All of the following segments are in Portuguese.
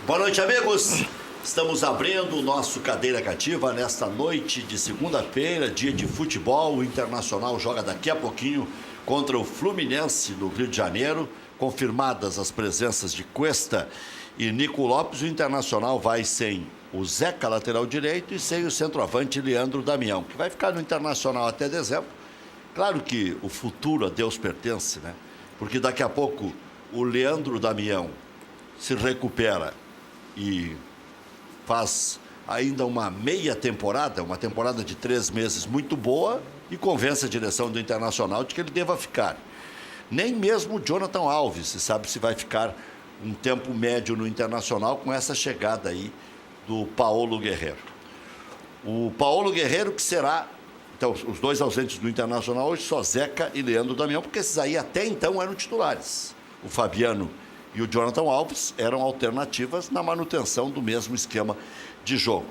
Boa noite, amigos. Estamos abrindo o nosso Cadeira Cativa nesta noite de segunda-feira, dia de futebol. O Internacional joga daqui a pouquinho contra o Fluminense no Rio de Janeiro. Confirmadas as presenças de Cuesta e Nico Lopes, o Internacional vai sem o Zeca, lateral direito, e sem o centroavante Leandro Damião, que vai ficar no Internacional até dezembro. Claro que o futuro a Deus pertence, né? Porque daqui a pouco o Leandro Damião se recupera e faz ainda uma meia temporada, uma temporada de 3 meses muito boa, e convence a direção do Internacional de que ele deva ficar. Nem mesmo o Jonathan Alves se sabe se vai ficar um tempo médio no Internacional com essa chegada aí do Paulo Guerreiro. O Paulo Guerreiro que será, então, os dois ausentes do Internacional hoje, só Zeca e Leandro Damião, porque esses aí até então eram titulares. O Fabiano e o Jonathan Alves eram alternativas na manutenção do mesmo esquema de jogo.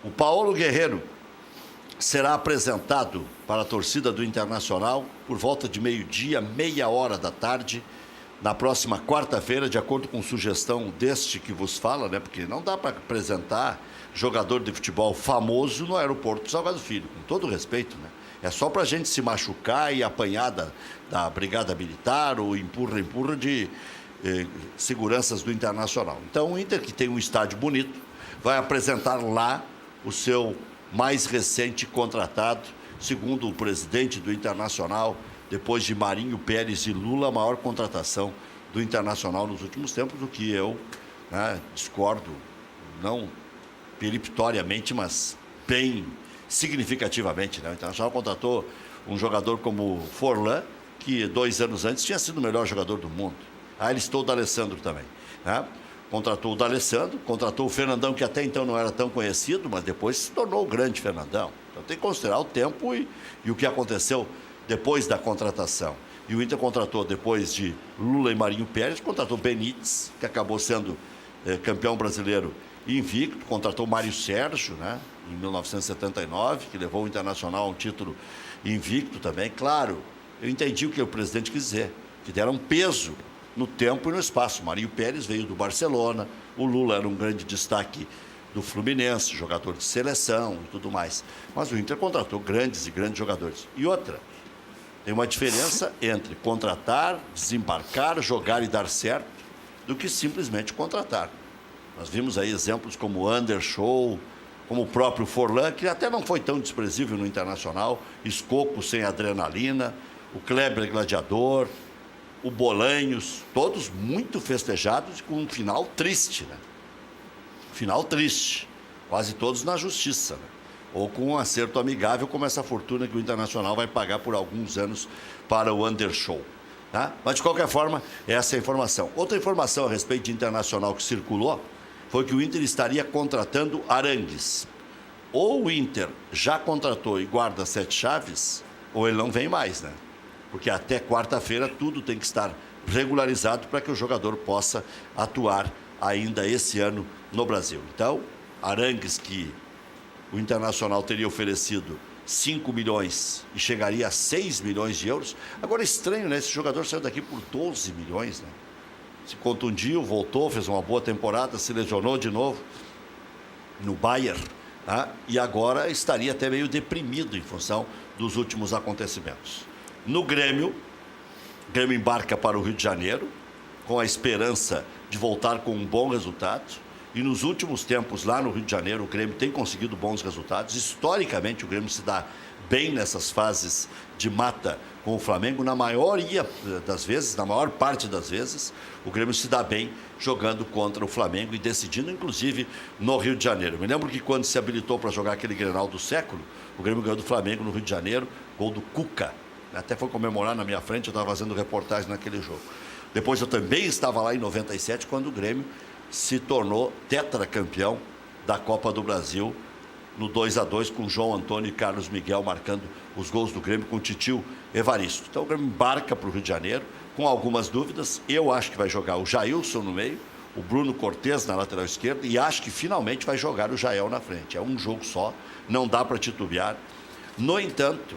O Paulo Guerreiro será apresentado para a torcida do Internacional por volta de meio-dia, meia hora da tarde, na próxima quarta-feira, de acordo com sugestão deste que vos fala, né? Porque não dá para apresentar jogador de futebol famoso no aeroporto Salgado Filho, com todo respeito, né? É só para a gente se machucar e apanhar da Brigada Militar ou empurra de seguranças do Internacional. Então, o Inter, que tem um estádio bonito, vai apresentar lá o seu mais recente contratado, segundo o presidente do Internacional, depois de Marinho, Pérez e Lula, a maior contratação do Internacional nos últimos tempos, do que eu, né, discordo, não peremptoriamente, mas bem significativamente, né? O Internacional contratou um jogador como Forlan, que 2 anos antes tinha sido o melhor jogador do mundo. Aí listou o D'Alessandro também, né? Contratou o D'Alessandro, contratou o Fernandão, que até então não era tão conhecido, mas depois se tornou o grande Fernandão. Então tem que considerar o tempo e o que aconteceu depois da contratação. E o Inter contratou, depois de Lula e Marinho Pérez, contratou Benítez, que acabou sendo campeão brasileiro invicto, contratou Mário Sérgio, né, em 1979, que levou o Internacional a um título invicto também. Claro, eu entendi o que o presidente quis dizer, que deram peso no tempo e no espaço. Marinho Pérez veio do Barcelona, o Lula era um grande destaque do Fluminense, jogador de seleção e tudo mais. Mas o Inter contratou grandes e grandes jogadores. E outra, tem uma diferença entre contratar, desembarcar, jogar e dar certo, do que simplesmente contratar. Nós vimos aí exemplos como o Anderson, como o próprio Forlan, que até não foi tão desprezível no Internacional, Escoco sem adrenalina, o Kleber Gladiador, o Bolanhos, todos muito festejados e com um final triste, né? Final triste, quase todos na justiça, né? Ou com um acerto amigável, como essa fortuna que o Internacional vai pagar por alguns anos para o Anderson. Tá? Mas, de qualquer forma, essa é a informação. Outra informação a respeito de Internacional que circulou foi que o Inter estaria contratando Arangues. Ou o Inter já contratou e guarda 7 chaves, ou ele não vem mais, né? Porque até quarta-feira tudo tem que estar regularizado para que o jogador possa atuar ainda esse ano no Brasil. Então, Arangues, que o Internacional teria oferecido 5 milhões e chegaria a 6 milhões de euros. Agora é estranho, né? Esse jogador saiu daqui por 12 milhões, né? Se contundiu, voltou, fez uma boa temporada, se lesionou de novo no Bayern, tá? E agora estaria até meio deprimido em função dos últimos acontecimentos. No Grêmio, o Grêmio embarca para o Rio de Janeiro com a esperança de voltar com um bom resultado. E nos últimos tempos, lá no Rio de Janeiro, o Grêmio tem conseguido bons resultados. Historicamente, o Grêmio se dá bem nessas fases de mata com o Flamengo. Na maioria das vezes, na maior parte das vezes, o Grêmio se dá bem jogando contra o Flamengo e decidindo, inclusive, no Rio de Janeiro. Eu me lembro que quando se habilitou para jogar aquele Grenal do século, o Grêmio ganhou do Flamengo no Rio de Janeiro, gol do Cuca. Até foi comemorar na minha frente, eu estava fazendo reportagem naquele jogo. Depois eu também estava lá em 97, quando o Grêmio se tornou tetracampeão da Copa do Brasil no 2-2 com João Antônio e Carlos Miguel marcando os gols do Grêmio com o Titio Evaristo. Então o Grêmio embarca para o Rio de Janeiro com algumas dúvidas. Eu acho que vai jogar o Jailson no meio, o Bruno Cortez na lateral esquerda e acho que finalmente vai jogar o Jael na frente. É um jogo só, não dá para titubear. No entanto,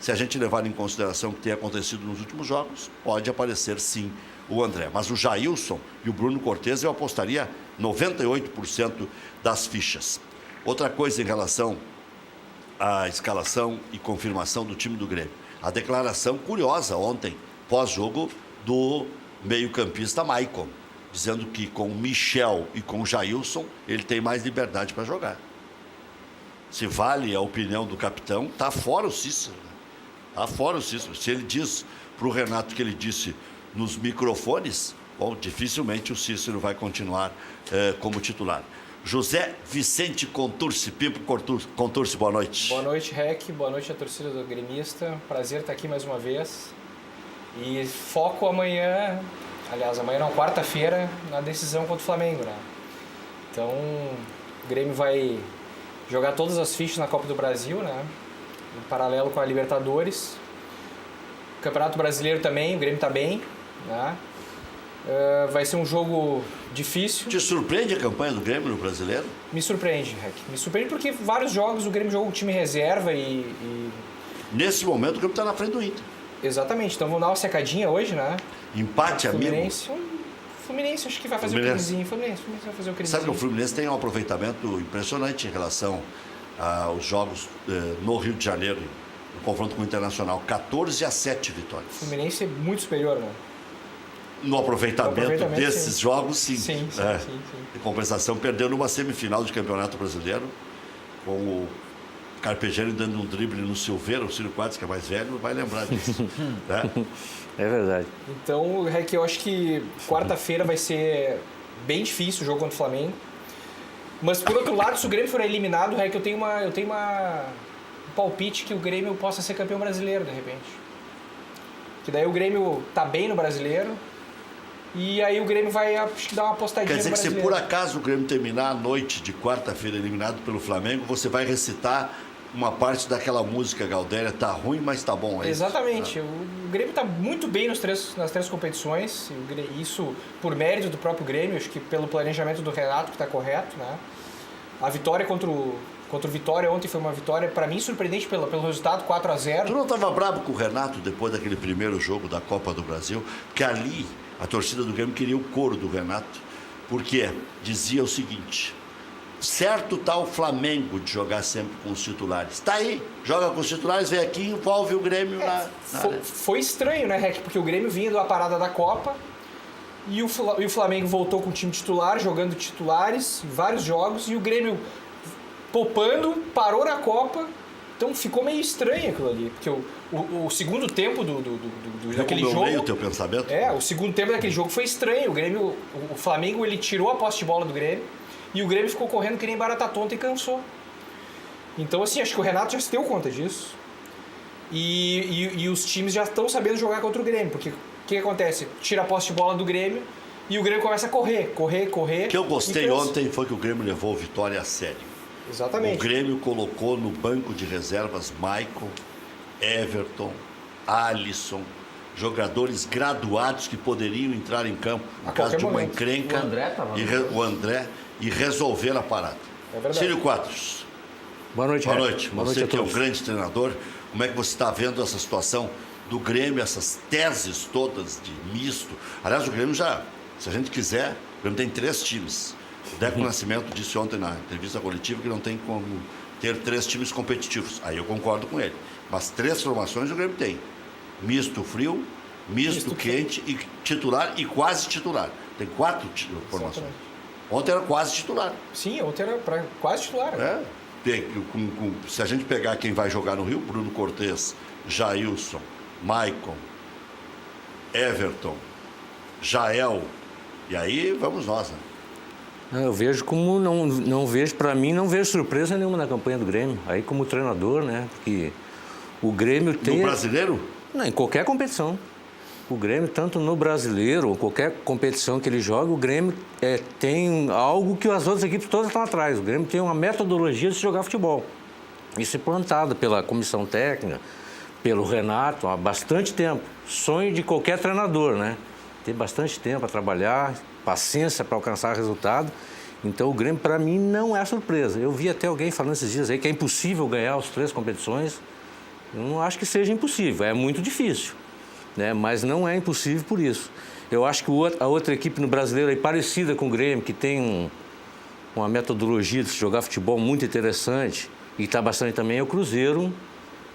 se a gente levar em consideração o que tem acontecido nos últimos jogos, pode aparecer sim o André. Mas o Jailson e o Bruno Cortez eu apostaria 98% das fichas. Outra coisa em relação à escalação e confirmação do time do Grêmio. A declaração curiosa ontem, pós-jogo, do meio-campista Maicon, dizendo que com o Michel e com o Jailson ele tem mais liberdade para jogar. Se vale a opinião do capitão, está fora o Cícero. Está fora o Cícero. Se ele diz para o Renato que ele disse nos microfones, bom, dificilmente o Cícero vai continuar como titular. José Vicente Contursi, Pipo Contursi, boa noite. Boa noite, Rec. Boa noite à torcida do gremista. Prazer estar aqui mais uma vez. E foco amanhã, aliás, amanhã não, quarta-feira, na decisão contra o Flamengo, né? Então, o Grêmio vai jogar todas as fichas na Copa do Brasil, né? Em paralelo com a Libertadores. O Campeonato Brasileiro também, o Grêmio está bem, né? Vai ser um jogo difícil. Te surpreende a campanha do Grêmio no Brasileiro? Me surpreende, Rec. Me surpreende porque vários jogos o Grêmio jogou com time reserva e... Nesse momento o Grêmio está na frente do Inter. Exatamente. Então vamos dar uma secadinha hoje, né? Empate, Fluminense, amigo. Fluminense acho que vai fazer o crimezinho. Fluminense vai fazer o crimezinho. Sabe que o Fluminense tem um aproveitamento impressionante em relação aos jogos no Rio de Janeiro, no confronto com o Internacional. 14-7 vitórias. O Fluminense é muito superior, né? No aproveitamento desses sim. jogos, sim. Sim. Em compensação, perdeu numa semifinal de Campeonato Brasileiro, com o Carpegiani dando um drible no Silveira, o Cílio Quadros, que é mais velho, vai lembrar disso. Né? É verdade. Então, Rec, eu acho que quarta-feira vai ser bem difícil o jogo contra o Flamengo. Mas, por outro lado, se o Grêmio for eliminado, Rec, eu tenho um palpite que o Grêmio possa ser campeão brasileiro, de repente. Que daí o Grêmio tá bem no brasileiro. E aí o Grêmio vai dar uma apostadinha. Quer dizer no que se brasileiro. por acaso o Grêmio terminar a noite de quarta-feira eliminado pelo Flamengo, você vai recitar uma parte daquela música Galdéria, tá ruim, mas tá bom. Exatamente. O Grêmio está muito bem nas três competições. Isso por mérito do próprio Grêmio, acho que pelo planejamento do Renato, que está correto, né? A vitória contra o Vitória ontem foi uma vitória, para mim, surpreendente pelo resultado, 4-0. Tu não estava bravo com o Renato depois daquele primeiro jogo da Copa do Brasil? Porque ali a torcida do Grêmio queria o coro do Renato, porque dizia o seguinte: certo tá o Flamengo de jogar sempre com os titulares. Tá aí, joga com os titulares, vem aqui e envolve o Grêmio na Foi estranho, né, Rec? Porque o Grêmio vinha da parada da Copa e o Flamengo voltou com o time titular, jogando titulares em vários jogos, e o Grêmio poupando, parou na Copa. Então ficou meio estranho aquilo ali, porque o segundo tempo daquele jogo... Eu o teu pensamento? O segundo tempo daquele jogo foi estranho. O Flamengo, ele tirou a posse de bola do Grêmio e o Grêmio ficou correndo que nem barata tonta e cansou. Então, assim, acho que o Renato já se deu conta disso. E os times já estão sabendo jogar contra o Grêmio, porque o que acontece? Tira a posse de bola do Grêmio e o Grêmio começa a correr. O que eu gostei ontem foi que o Grêmio levou a vitória a sério. Exatamente. O Grêmio colocou no banco de reservas Maicon, Everton, Alisson, jogadores graduados que poderiam entrar em campo no caso de uma encrenca. O André e resolver a parada. É verdade. Cílio Quadros. Boa noite, Boa noite. Boa Você noite que é um grande treinador, como é que você está vendo essa situação do Grêmio, essas teses todas de misto? Aliás, o Grêmio já, se a gente quiser, o Grêmio tem 3 times. O Deco Nascimento disse ontem na entrevista coletiva que não tem como ter 3 times competitivos. Aí eu concordo com ele. Mas 3 formações o Grêmio tem. Misto frio, misto quente, e titular e quase titular. Tem 4 formações. Exatamente. Ontem era quase titular. Sim, ontem era quase titular. Se a gente pegar quem vai jogar no Rio, Bruno Cortez, Jailson, Maicon, Everton, Jael, e aí vamos nós, né? Eu vejo como não vejo, para mim, não vejo surpresa nenhuma na campanha do Grêmio. Aí como treinador, né? Porque o Grêmio tem... No brasileiro? Não, em qualquer competição. O Grêmio, tanto no brasileiro ou qualquer competição que ele joga, o Grêmio tem algo que as outras equipes todas estão atrás. O Grêmio tem uma metodologia de se jogar futebol. Isso é plantado pela comissão técnica, pelo Renato, há bastante tempo. Sonho de qualquer treinador, né? Ter bastante tempo a trabalhar, paciência para alcançar resultado. Então, o Grêmio, para mim, não é surpresa. Eu vi até alguém falando esses dias aí que é impossível ganhar as 3 competições. Eu não acho que seja impossível, é muito difícil, né? Mas não é impossível por isso. Eu acho que a outra equipe no Brasileiro aí parecida com o Grêmio, que tem uma metodologia de jogar futebol muito interessante e está bastante também, é o Cruzeiro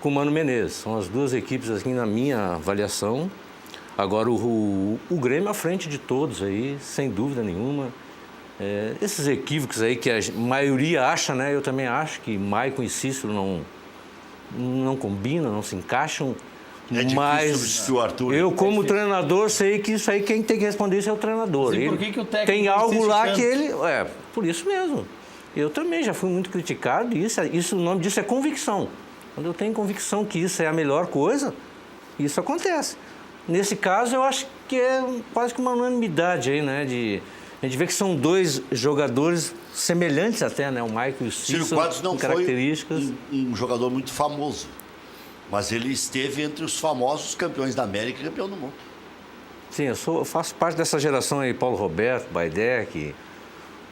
com o Mano Menezes. São as duas equipes, assim, na minha avaliação. Agora, o Grêmio à frente de todos aí, sem dúvida nenhuma. Esses equívocos aí que a maioria acha, né? Eu também acho que Maicon e Cícero não combinam, não se encaixam. É difícil substituir o Arthur. Eu, como treinador, sei que isso aí quem tem que responder isso é o treinador. E por que o técnico tem algo lá tanto? que ele... por isso mesmo. Eu também já fui muito criticado e isso, o nome disso é convicção. Quando eu tenho convicção que isso é a melhor coisa, isso acontece. Nesse caso, eu acho que é quase que uma unanimidade aí, né? A gente vê que são dois jogadores semelhantes até, né? O Maicon e o Cícero, Ciro Quadros não com características. foi um jogador muito famoso, mas ele esteve entre os famosos campeões da América e campeão do mundo. Sim, eu faço parte dessa geração aí, Paulo Roberto, Baidec,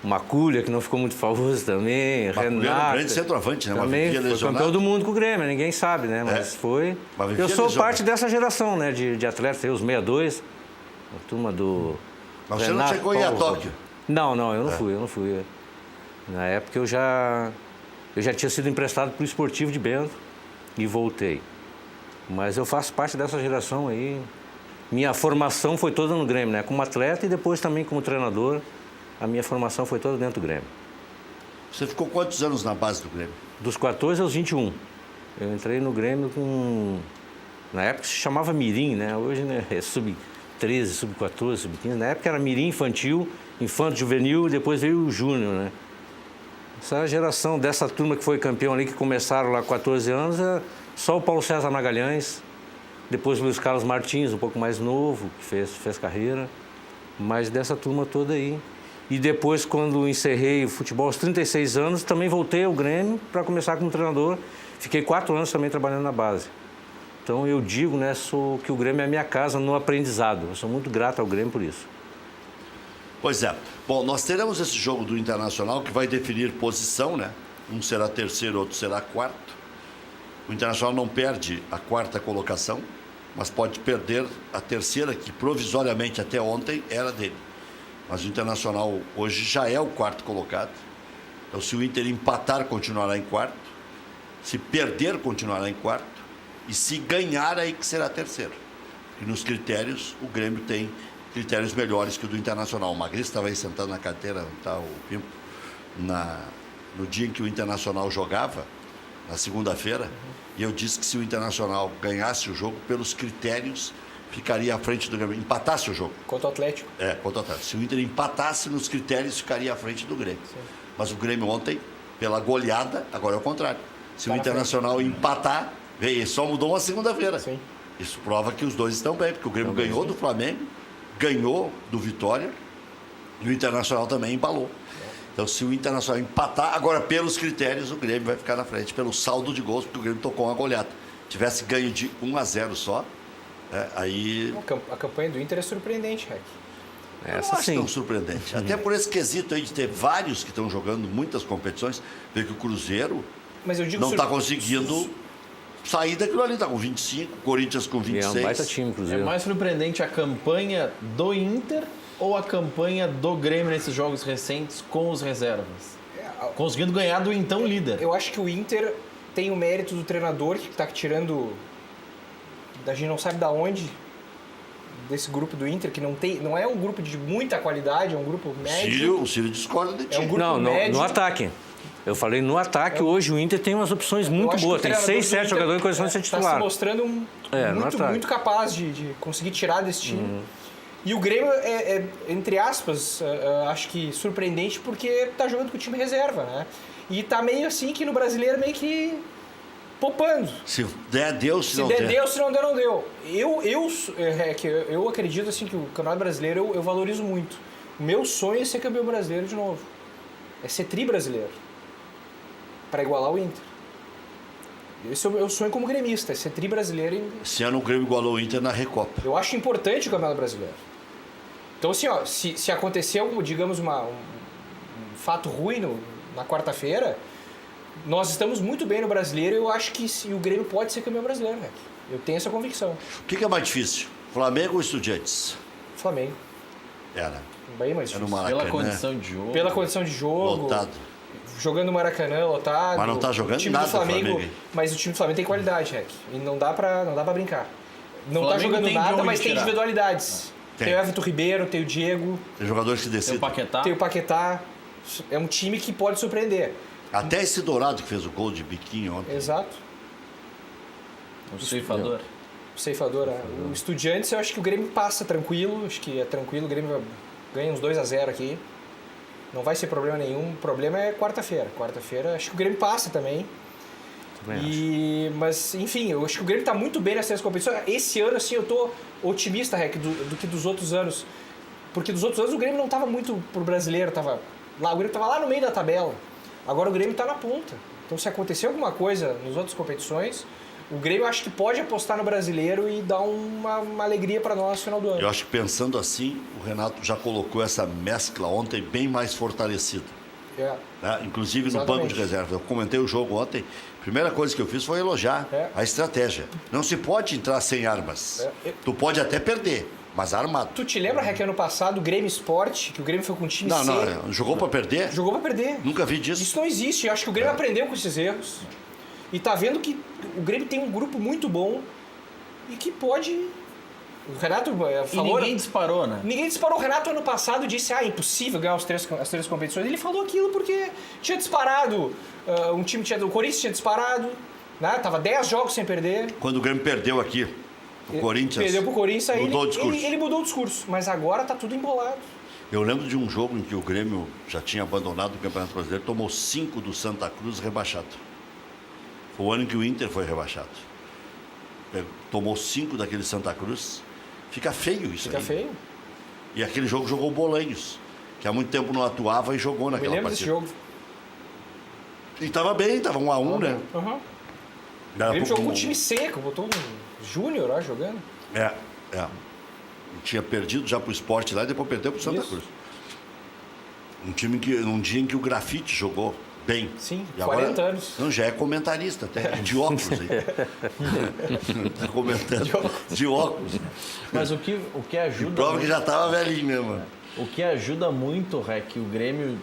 Maculha, que não ficou muito famoso também, Maculha Renato. era um grande centroavante, né? Também foi campeão do mundo com o Grêmio, ninguém sabe, né? Mas foi. Mas Eu sou lesionado. parte dessa geração, né? De atletas, aí, os 62, a turma do. Mas você não Renato, chegou a ir a Paulo Tóquio? Não, eu não fui. Na época eu já tinha sido emprestado para o Esportivo de Bento e voltei. Mas eu faço parte dessa geração aí. Minha formação foi toda no Grêmio, né? Como atleta e depois também como treinador. A minha formação foi toda dentro do Grêmio. Você ficou quantos anos na base do Grêmio? Dos 14 aos 21. Eu entrei no Grêmio com... Na época se chamava Mirim, né? Hoje, né, é sub-13, sub-14, sub-15. Na época era Mirim infantil, infanto juvenil e depois veio o Júnior, né? Essa geração dessa turma que foi campeão ali, que começaram lá com 14 anos, é só o Paulo César Magalhães, depois o Luiz Carlos Martins, um pouco mais novo, que fez carreira, mas dessa turma toda aí. E depois, quando encerrei o futebol aos 36 anos, também voltei ao Grêmio para começar como treinador. Fiquei 4 anos também trabalhando na base. Então eu digo, né, que o Grêmio é a minha casa no aprendizado. Eu sou muito grato ao Grêmio por isso. Pois é. Bom, nós teremos esse jogo do Internacional que vai definir posição, né? Um será terceiro, outro será quarto. O Internacional não perde a quarta colocação, mas pode perder a terceira, que provisoriamente até ontem era dele. Mas o Internacional hoje já é o quarto colocado. Então, se o Inter empatar, continuará em quarto. Se perder, continuará em quarto. E se ganhar, aí que será terceiro. E nos critérios, o Grêmio tem critérios melhores que o do Internacional. O Magri estava aí sentado na cadeira, tá, o Pimpo, no dia em que o Internacional jogava, na segunda-feira, e eu disse que se o Internacional ganhasse o jogo, pelos critérios, ficaria à frente do Grêmio. Empatasse o jogo. Contra o Atlético. Contra o Atlético. Se o Inter empatasse nos critérios, ficaria à frente do Grêmio. Sim. Mas o Grêmio ontem, pela goleada, agora é o contrário. Se Tá o Internacional empatar, veio, só mudou uma segunda-feira. Sim. Isso prova que os dois estão bem, porque o Grêmio ganhou do Flamengo, ganhou do Vitória, e o Internacional também embalou. Então, se o Internacional empatar, agora pelos critérios, o Grêmio vai ficar na frente, pelo saldo de gols, porque o Grêmio tocou uma goleada. Tivesse ganho de 1-0 só, aí... A campanha do Inter é surpreendente, Rec. Eu não acho tão surpreendente. Até por esse quesito aí de ter vários que estão jogando muitas competições, ver que o Cruzeiro Mas eu digo não está conseguindo sair daquilo ali. Está com 25, Corinthians com 26. É um baita time, É Cruzeiro. mais surpreendente a campanha do Inter ou a campanha do Grêmio nesses jogos recentes com os reservas? Conseguindo ganhar do então líder. Eu acho que o Inter tem o mérito do treinador, que está tirando... A gente não sabe da onde, desse grupo do Inter, que não é um grupo de muita qualidade, é um grupo médio. O Círio discorda de ti. É um grupo Não, médio. no ataque. Eu falei no ataque, hoje o Inter tem umas opções muito boas. Tem 6, 7 jogadores em condição de ser titular. Está se mostrando no muito capaz de conseguir tirar desse time. E o Grêmio entre aspas, acho que surpreendente porque está jogando com o time reserva, né? E está meio assim que no Brasileiro meio que poupando. Se der, deu. Se não der, deu. Se não der, não deu. Eu acredito assim que o Campeonato Brasileiro eu valorizo muito. O meu sonho é ser campeão brasileiro de novo. É ser tri-brasileiro. Para igualar o Inter. Esse é o meu sonho como gremista, é ser tri-brasileiro. Esse ano o Grêmio igualou o Inter na Recopa. Eu acho importante o Campeonato Brasileiro. Então, assim, ó, se aconteceu, digamos, um fato ruim na quarta-feira, nós estamos muito bem no brasileiro e eu acho que o Grêmio pode ser campeão brasileiro, né? Eu tenho essa convicção. O que é mais difícil? Flamengo ou Estudiantes? Flamengo. Era. Bem mais Era no difícil. Maracanã. Pela condição de jogo. Pela condição de jogo. Lotado. Jogando no Maracanã, lotado. Mas não tá jogando o time nada do Flamengo, o Flamengo. mas o time do Flamengo tem qualidade, Rec. E não dá pra brincar. Não tá Flamengo jogando tem de nada, onde mas tem tirar. individualidades. Tem. Tem o Everton Ribeiro, tem o Diego, Tem jogadores que Tem o decidem. Paquetá. tem o Paquetá. É um time que pode surpreender. Até esse Dourado que fez o gol de biquinho ontem. Exato. O ceifador. O ceifador. O Estudiantes, eu acho que o Grêmio passa tranquilo. Acho que é tranquilo. O Grêmio ganha uns 2-0 aqui. Não vai ser problema nenhum. O problema é quarta-feira. Quarta-feira, acho que o Grêmio passa também. Mas, enfim, eu acho que o Grêmio está muito bem nessas competições. Esse ano, assim, eu tô otimista, Rec, do que dos outros anos. Porque dos outros anos o Grêmio não estava muito pro brasileiro. O Grêmio estava lá no meio da tabela. Agora o Grêmio está na ponta. Então, se acontecer alguma coisa nas outras competições, o Grêmio acho que pode apostar no brasileiro e dar uma alegria para nós no final do ano. Eu acho que pensando assim, o Renato já colocou essa mescla ontem bem mais fortalecida. É. Né? Inclusive no Exatamente. banco de reserva. Eu comentei o jogo ontem. A primeira coisa que eu fiz foi elogiar a estratégia. Não se pode entrar sem armas. Tu pode até perder, mas armado. Tu te lembra, Rec, ano passado, o Grêmio Sport, que o Grêmio foi com um time Não, C? não, jogou pra perder? Jogou para perder. Nunca vi disso. Isso não existe. Eu acho que o Grêmio aprendeu com esses erros. E tá vendo que o Grêmio tem um grupo muito bom e que pode... O Renato E falou... ninguém disparou, né? Ninguém disparou. O Renato ano passado disse, impossível ganhar as três competições. Ele falou aquilo porque tinha disparado. O Corinthians tinha disparado. Né? Tava 10 jogos sem perder. Quando o Grêmio perdeu aqui, o Corinthians Perdeu pro Corinthians, aí mudou o discurso. ele mudou o discurso. Mas agora tá tudo embolado. Eu lembro de um jogo em que o Grêmio já tinha abandonado o Campeonato Brasileiro, tomou 5 do Santa Cruz rebaixado. Foi o ano em que o Inter foi rebaixado. Tomou 5 daquele Santa Cruz. Fica feio isso Fica aí. feio. E aquele jogo jogou o Bolanhos, que há muito tempo não atuava e jogou Me naquela lembro desse partida. jogo. E estava bem, estava 1-1, né? Uhum. O Daqui a Grêmio pouco jogou com um- um time seco, botou um Júnior lá jogando. É. E tinha perdido já pro Sport lá e depois perdeu pro Santa Isso. Cruz. Num dia em que o Grafite jogou bem. Sim, E 40 anos. Não, já é comentarista até, de óculos aí. Tá comentando. De óculos. Mas o que ajuda... Prova que já tava velhinho mesmo. O que ajuda muito, Rec, o Grêmio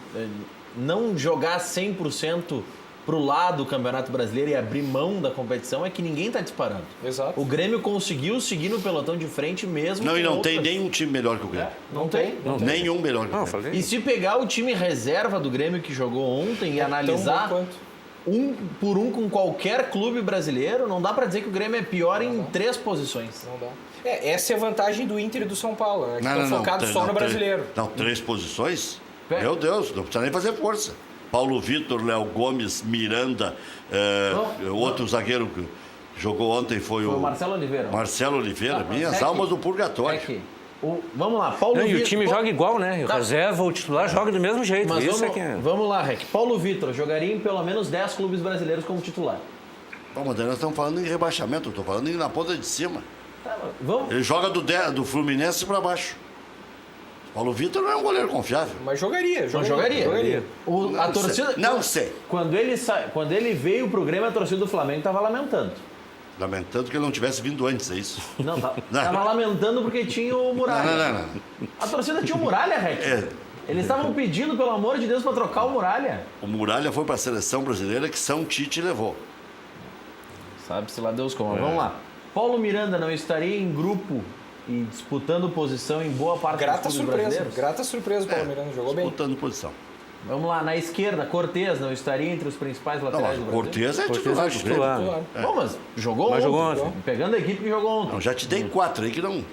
não jogar 100% pro lado do Campeonato Brasileiro e abrir mão da competição é que ninguém tá disparando. Exato. O Grêmio conseguiu seguir no pelotão de frente mesmo. Não, e com não tem outras. nenhum time melhor que o Grêmio. Não tem. Nenhum melhor que o Não, Grêmio. falei. E se pegar o time reserva do Grêmio que jogou ontem e Tão bom analisar quanto. um por um com qualquer clube brasileiro, não dá pra dizer que o Grêmio é pior em 3 posições. Não dá. Essa é a vantagem do Inter e do São Paulo, né? Que estão focados só no brasileiro. Não, 3 posições? É. Meu Deus, não precisa nem fazer força. Paulo Vitor, Léo Gomes, Miranda, outro zagueiro que jogou ontem foi Foi o o Marcelo Oliveira. Marcelo Oliveira, minhas É que- almas do É purgatório. que vamos lá, Paulo Não, e Vitor. o time joga igual, né? O Tá. reserva, o titular joga do mesmo jeito. Mas Isso vamos, é que é. vamos lá, Rec. Paulo Vitor jogaria em pelo menos 10 clubes brasileiros como titular. Bom, mas daí nós estamos falando em rebaixamento, eu estou falando em na ponta de cima. Vamos. Ele joga do Fluminense para baixo. Paulo Vitor não é um goleiro confiável. Mas jogaria. Não jogaria. A torcida. Não sei. Quando ele veio pro Grêmio, a torcida do Flamengo tava lamentando. Lamentando que ele não tivesse vindo antes, é isso? Não, Não. tava lamentando porque tinha o Muralha. Não. A torcida tinha o Muralha, Rec. É. Eles estavam pedindo, pelo amor de Deus, para trocar o Muralha. O Muralha foi para a seleção brasileira que São Tite levou. Sabe-se lá Deus como. Vamos lá. Paulo Miranda não estaria em grupo e disputando posição em boa parte Grata dos clubes surpresa. brasileiros? Grata surpresa o Paulo Miranda. Jogou bem. Disputando posição. Vamos lá, na esquerda, Cortez não estaria entre os principais Não, laterais mas do o Brasil? Cortez é Cortez titular é do titular. Grêmio. Claro. Bom, mas jogou Mas ontem. jogou ontem. Pegando a equipe que jogou ontem. Não, já te dei 4 aí que não.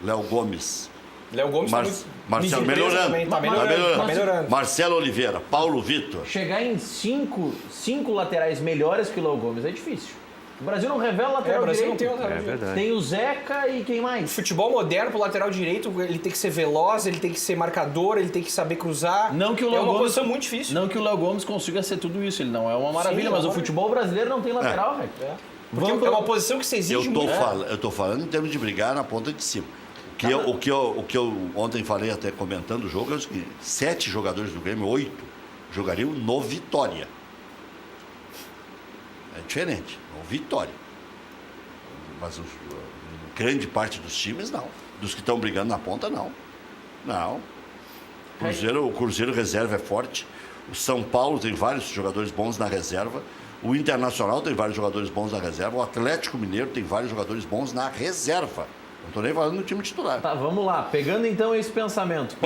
Léo Gomes. Léo Gomes Mar- tá muito... Marcelo, me surpreende melhorando. também, Tá Mas- melhorando. Tá mas- melhorando. Marcelo Oliveira, Paulo Vitor. Chegar em cinco laterais melhores que o Léo Gomes é difícil. O Brasil não revela O lateral Brasil não direito. tem lateral É direito. verdade. Tem o Zeca e quem O mais? futebol moderno pro lateral direito, ele tem que ser veloz, ele tem que ser marcador, ele tem que saber cruzar. Não que o é Léo uma Gomes, posição muito difícil. Não que o Léo Gomes consiga ser tudo isso, ele não é uma maravilha, Sim, mas é o uma futebol brasileiro não tem lateral, velho. É. Porque Vamos é pro- uma posição que se exige Eu muito. tô falando em termos de brigar na ponta de cima. O que eu ontem falei até comentando o jogo é o seguinte: 7 jogadores do Grêmio, 8 jogariam no Vitória. é diferente. É o Vitória. Mas grande parte dos times, não. Dos que estão brigando na ponta, não. Não. O Cruzeiro reserva é forte. O São Paulo tem vários jogadores bons na reserva. O Internacional tem vários jogadores bons na reserva. O Atlético Mineiro tem vários jogadores bons na reserva. Não estou nem falando no time titular. Tá, vamos lá. Pegando então esse pensamento.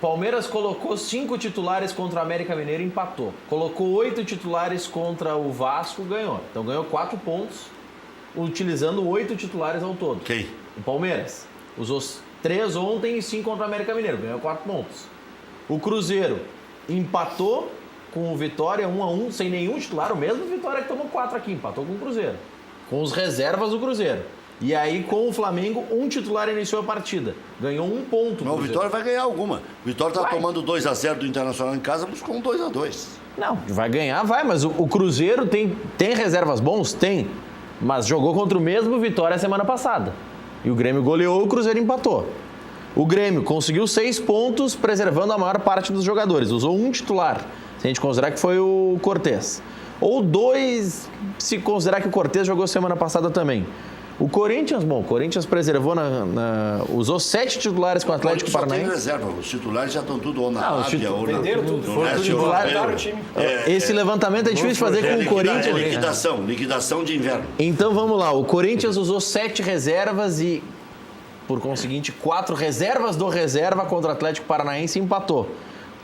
Palmeiras colocou 5 titulares contra o América Mineiro e empatou. Colocou 8 titulares contra o Vasco, ganhou. Então ganhou 4 pontos, utilizando 8 titulares ao todo. Quem? O Palmeiras. Usou 3 ontem e 5 contra o América Mineiro. Ganhou 4 pontos. O Cruzeiro empatou com o Vitória 1-1, sem nenhum titular. O mesmo Vitória que tomou 4 aqui. Empatou com o Cruzeiro. Com os reservas do Cruzeiro. E aí, com o Flamengo, um titular iniciou a partida. Ganhou 1 ponto. Não, o Vitória vai ganhar alguma. O Vitória está tomando 2-0 do Internacional em casa, mas com 2-2. Não, vai ganhar, vai. Mas o Cruzeiro tem reservas bons? Tem. Mas jogou contra o mesmo Vitória semana passada. E o Grêmio goleou, o Cruzeiro empatou. O Grêmio conseguiu 6 pontos, preservando a maior parte dos jogadores. Usou um titular, se a gente considerar que foi o Cortez. Ou 2, se considerar que o Cortez jogou semana passada também. O Corinthians, o Corinthians preservou, usou 7 titulares com o Atlético Paranaense. Tem reserva, os titulares já estão tudo ou na Ásia ou na... Esse levantamento é difícil de fazer com o Corinthians. Liquidação de inverno. Então vamos lá, o Corinthians usou 7 reservas e, por conseguinte, 4 reservas do reserva contra o Atlético Paranaense e empatou.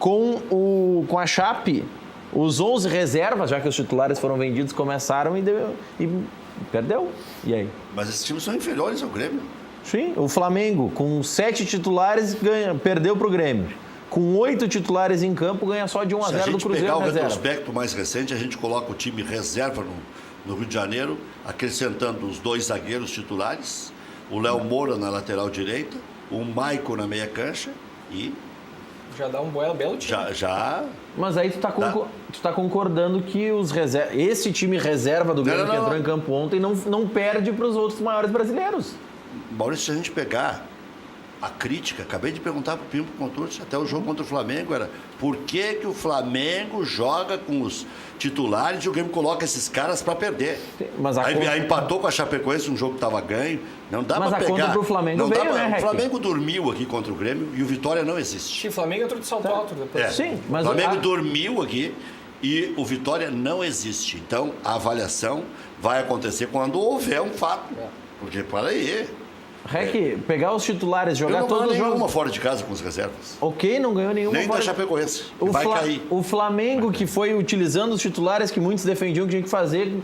Com a Chape, os 11 reservas, já que os titulares foram vendidos, começaram e perdeu. E aí? Mas esses times são inferiores ao Grêmio. Sim, o Flamengo, com 7 titulares, perdeu para o Grêmio. Com 8 titulares em campo, ganha só de 1-0 do Cruzeiro. Se a gente pegar o retrospecto mais recente, a gente coloca o time reserva no Rio de Janeiro, acrescentando os 2 zagueiros titulares, o Léo Moura na lateral direita, o Maicon na meia cancha e... Já dá um belo time. Já. Mas aí tu tá concordando que esse time reserva do Grêmio que entrou em campo ontem não perde para os outros maiores brasileiros. Maurício, se a gente pegar a crítica, acabei de perguntar para o Pimpo Contursi, até o jogo contra o Flamengo, era por que o Flamengo joga com os titulares e o Grêmio coloca esses caras para perder? Mas aí empatou com a Chapecoense, um jogo que estava ganho, não dá para pegar. Mas a conta pro Flamengo veio, né, o Flamengo dormiu aqui contra o Grêmio e o Vitória não existe. O Flamengo entrou de salto alto depois. Sim, mas o Flamengo dormiu aqui e o Vitória não existe. Então, a avaliação vai acontecer quando houver um fato. Porque, para aí... Rec, pegar os titulares, jogar todos os jogos... Não ganhou nenhuma fora de casa com as reservas. Ok, não ganhou nenhuma nem da Chapecoense. Vai cair. O Flamengo, que foi utilizando os titulares que muitos defendiam que tinha que fazer...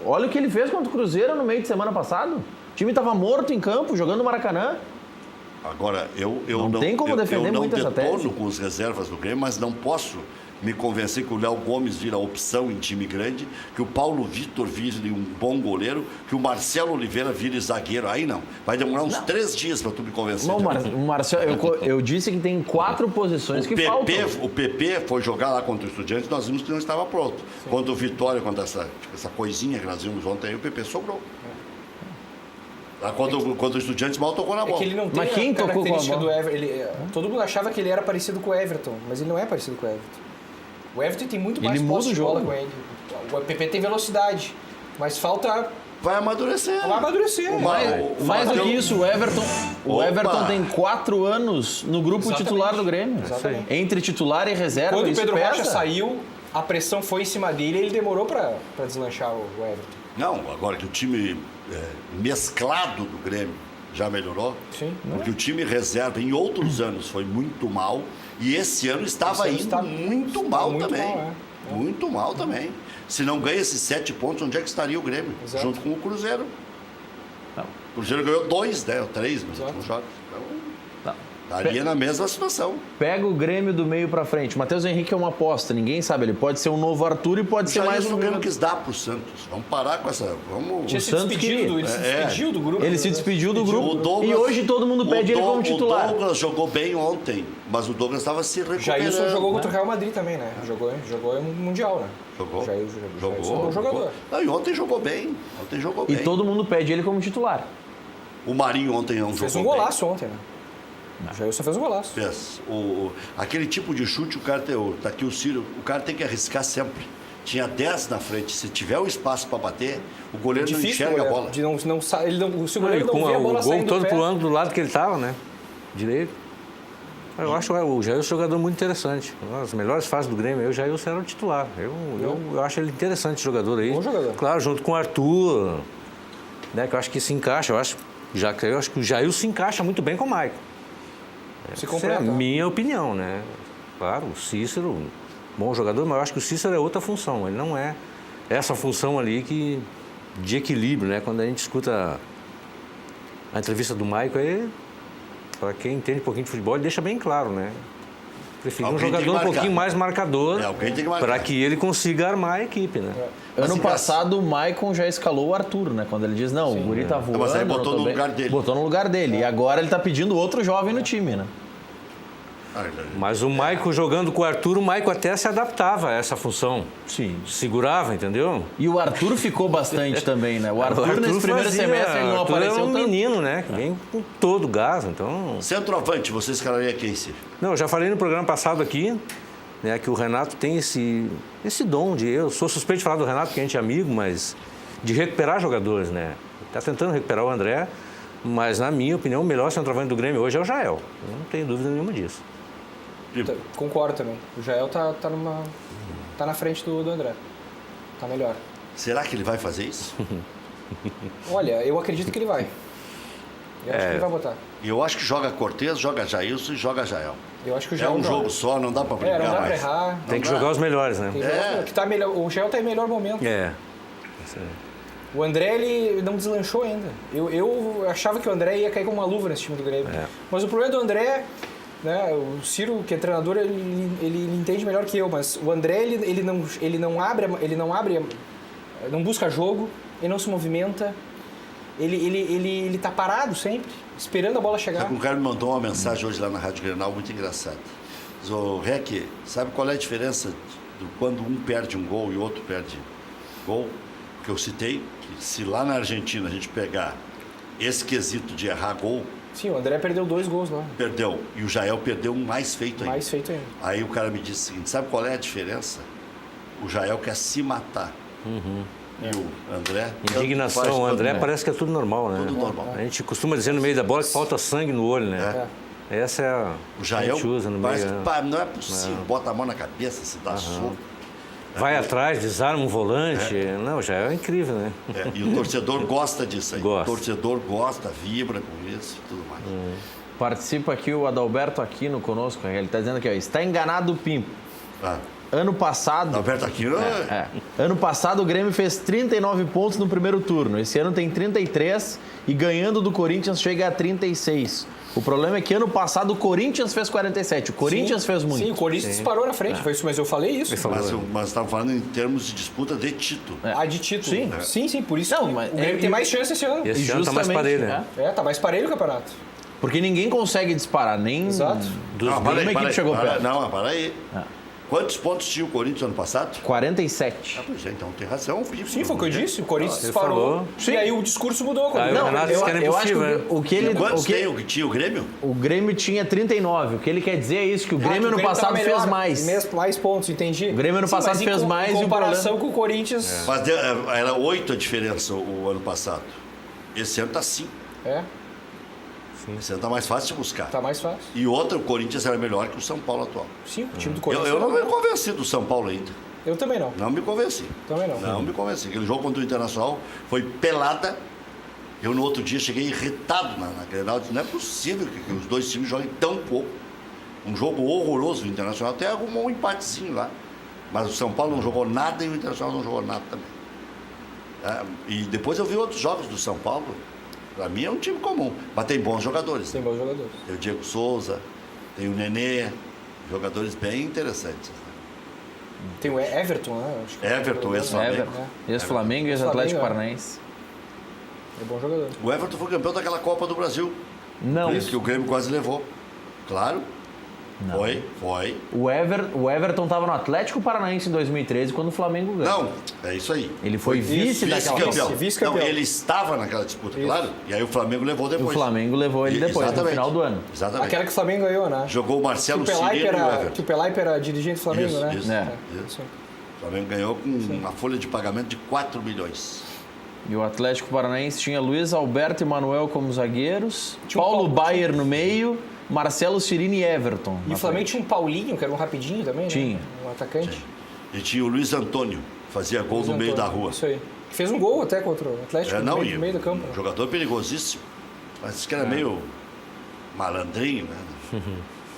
Olha o que ele fez contra o Cruzeiro no meio de semana passado. O time estava morto em campo, jogando no Maracanã. Agora, eu não tem como defender muito essa tese. Eu não detono com as reservas do Grêmio, mas não posso me convencer que o Léo Gomes vira opção em time grande, que o Paulo Vitor vire um bom goleiro, que o Marcelo Oliveira vire zagueiro. Aí não. Vai demorar uns 3 dias para tu me convencer. Não, Marcelo, eu disse que tem 4 posições que faltam. O PP foi jogar lá contra o Estudiantes, nós vimos que não estava pronto. Sim. Contra o Vitória, contra essa coisinha que nós vimos ontem, aí o PP sobrou. Quando o Estudiantes mal tocou na bola. É que ele não tem a característica do Everton. Todo mundo achava que ele era parecido com o Everton, mas ele não é parecido com o Everton. O Everton tem muito mais posse de bola com ele. O PP tem velocidade, mas falta... Vai amadurecer. Vai amadurecer. Mais do que isso, o Everton tem 4 anos no grupo titular do Grêmio. Exatamente. Entre titular e reserva. Quando o Pedro Rocha saiu, a pressão foi em cima dele e ele demorou para deslanchar o Everton. Não, agora que o time mesclado do Grêmio já melhorou. Sim. Porque o time reserva em outros anos foi muito mal e esse ano estava indo muito mal também. Muito mal também. Se não ganha esses 7 pontos, onde é que estaria o Grêmio? Exato. Junto com o Cruzeiro. Não. O Cruzeiro ganhou 2, né? 3 nos últimos jogos. Então, estaria na mesma situação. Pega o Grêmio do meio pra frente. O Matheus Henrique é uma aposta, ninguém sabe. Ele pode ser um novo Arthur e pode ser mais um... O Grêmio quis dar pro Santos. Vamos parar com essa... Ele se despediu do grupo. Ele se despediu do grupo. E hoje todo mundo pede ele como titular. O Douglas jogou bem ontem, mas o Douglas estava se recuperando. Jailson jogou contra o Real Madrid também, né? Jogou no Mundial, né? Jogou. Jailson é um bom jogador. Não, e ontem jogou bem. E todo mundo pede ele como titular. O Marinho ontem não jogou bem. Fez um golaço ontem, né? O Jailson fez um golaço. Fez. Aquele tipo de chute, o cara tem... Tá aqui o Ciro, o cara tem que arriscar sempre. tinha 10 na frente. Se tiver o espaço para bater, o goleiro não Difícil, enxerga a goleiro, bola. de não, ele não, se o E goleiro com não vê a o bola gol saindo todo do pé, pulando do lado que ele estava, né? Direito. Eu acho o Jailson um jogador muito interessante. Uma das melhores fases do Grêmio, o Jailson era o titular. Eu acho ele interessante, esse jogador aí. Bom jogador. Claro, junto com o Arthur, né, que eu acho que se encaixa. Eu acho que o Jailson se encaixa muito bem com o Maicon. se Essa é completa. a minha opinião, né? Claro, o Cícero, bom jogador, mas eu acho que o Cícero é outra função. Ele não é essa função ali de equilíbrio, né? Quando a gente escuta a entrevista do Maicon, aí, para quem entende um pouquinho de futebol, ele deixa bem claro, né? Prefiro um Alguém tem que jogador um marcar. pouquinho mais marcador Alguém tem que marcar. para que ele consiga armar a equipe, né? Ano Mas, passado, o Maicon já escalou o Arthur, né? Quando ele diz, não, o guri tá voando. Mas aí não botou tô no bem. lugar dele. Botou no lugar dele. E agora ele tá pedindo outro jovem no time, né? Mas o Maicon jogando com o Arthur, o Maicon até se adaptava a essa função. Sim. Segurava, entendeu? E o Arthur ficou bastante também, né? O Arthur nesse primeiro semestre, ele não Arthur apareceu é um tanto. menino, né? Que vem com todo o gás, então... Centroavante, você escalaria quem, Ciro? Não, eu já falei no programa passado aqui, né, que o Renato tem esse dom de... Eu sou suspeito de falar do Renato, porque a gente é amigo, mas de recuperar jogadores, né? Está tentando recuperar o André, mas, na minha opinião, o melhor centroavante do Grêmio hoje é o Jael. Eu não tenho dúvida nenhuma disso. Concordo também. O Jael tá na frente do André. Tá melhor. Será que ele vai fazer isso? Olha, eu acredito que ele vai. Eu acho que ele vai botar. E eu acho que joga Cortez, joga Jailson e joga Jael. Eu acho que o É Jael um joga. jogo só, não dá para brincar não dá pra mais. errar. Tem que dá. jogar os melhores, né? Tem que jogar, que tá melhor, o Jael tá em melhor momento. É. Isso aí. O André, ele não deslanchou ainda. Eu achava que o André ia cair com uma luva nesse time do Grêmio. É. Mas o problema do André, né, o Ciro, que é treinador, ele entende melhor que eu, mas o André, ele não busca jogo, ele não se movimenta, ele tá parado sempre, esperando a bola chegar. Sabe, um cara me mandou uma mensagem hoje lá na Rádio Grenal, muito engraçada. Diz, ô, Rec, sabe qual é a diferença de quando um perde um gol e o outro perde gol? Que eu citei, que se lá na Argentina a gente pegar esse quesito de errar gol, Sim, o André perdeu 2 gols lá. perdeu. E o Jael perdeu um mais feito ainda. Mais feito ainda. Aí o cara me disse o seguinte, sabe qual é a diferença? O Jael quer se matar. E o André... tanto faz Indignação, o quanto- André parece que é tudo normal, né? Tudo normal. A gente costuma dizer no meio da bola que falta sangue no olho, né? Essa é a... O Jael a gente usa no meio. parece que, né? pá, não é possível, bota a mão na cabeça, se dá soco. Vai atrás, desarma um volante. Não, o Jael é incrível, né? E o torcedor gosta disso aí. Gosta. O torcedor gosta, vibra com isso e tudo mais. Participa aqui o Adalberto Aquino conosco. Ele tá dizendo aqui, ó, está enganado o Pimpo. Ah, Ano passado... Alberto Aquino Ano passado o Grêmio fez 39 pontos no primeiro turno. Esse ano tem 33 e ganhando do Corinthians chega a 36. O problema é que ano passado o Corinthians fez 47. O Corinthians fez muito. Sim, o Corinthians disparou na frente, foi isso, mas eu falei isso. mas estava falando em termos de disputa de título. Ah, de título. Sim. Sim, por isso Não, que mas o Grêmio tem mais chance esse ano. Esse ano tá mais parelho, né? Tá mais parelho o campeonato. Porque ninguém consegue disparar, nem... Exato. Nenhuma equipe chegou perto. Não, para aí. Quantos pontos tinha o Corinthians ano passado? 47. Pois é, então tem razão. Sim, foi o que eu disse. O Corinthians Ele disparou. falou. E aí o discurso mudou. Quando Aí o Renato disse que era eu acho que impossível, o que ele... Quantos o que- tem o que tinha o Grêmio? O Grêmio tinha 39. O que ele quer dizer é isso, que o Grêmio que o ano Grêmio passado tava melhor, fez mais. Mais pontos, entendi. O Grêmio ano passado mas fez mais e Em o comparação com o Corinthians... Mas era 8 a diferença o ano passado. Esse ano está 5. Esse ano está mais fácil de buscar. Tá mais fácil. E outra, o Corinthians era melhor que o São Paulo atual. Sim, o time do Corinthians... Eu não me convenci do São Paulo ainda. Eu também não. Não me convenci. Também não. Não me convenci. Aquele jogo contra o Internacional foi pelada. Eu no outro dia cheguei irritado na Grenal. Disse, não é possível que os dois times joguem tão pouco. Um jogo horroroso. O Internacional até arrumou um empatezinho lá. Mas o São Paulo não jogou nada e o Internacional não jogou nada também. E depois eu vi outros jogos do São Paulo. Para mim é um time comum. Mas tem bons jogadores. Tem bons jogadores. Tem o Diego Souza, tem o Nenê. Jogadores bem interessantes. Tem o Everton, né? Acho que Everton, ex-Flamengo. Everton. Ex-Flamengo e ex-Atlético Flamengo, Paranaense. É bom jogador. O Everton foi campeão daquela Copa do Brasil. Não. Por isso que o Grêmio quase levou. Claro. Não. Foi. O Everton estava no Atlético Paranaense em 2013 quando o Flamengo ganhou. Não, é isso aí. Ele foi vice daquela Vice-campeão. Vice-campeão. Não, ele estava naquela disputa, Isso. claro. E aí o Flamengo levou O depois. Flamengo levou ele depois, no Exatamente. final do ano. Exatamente. Aquela que o Flamengo ganhou, né? Jogou o Marcelo Que o Cirino e o que Everton. o Pelaipe era dirigente do Flamengo, Isso, né? isso. É. Isso. O Flamengo ganhou com uma folha de pagamento de 4 milhões. E o Atlético Paranaense tinha Luiz Alberto e Manuel como zagueiros, Tinha um Paulo Paulo- Baier no meio, Marcelo Cirini e Everton. E na o Flamengo frente. tinha um Paulinho, que era um rapidinho também, Tinha. né? Um atacante. E tinha o Luiz Antônio, que fazia gol no meio da rua. Isso aí. Que fez um gol até contra o Atlético, Não, no e meio do campo. um jogador perigosíssimo. Mas disse que era meio malandrinho, né?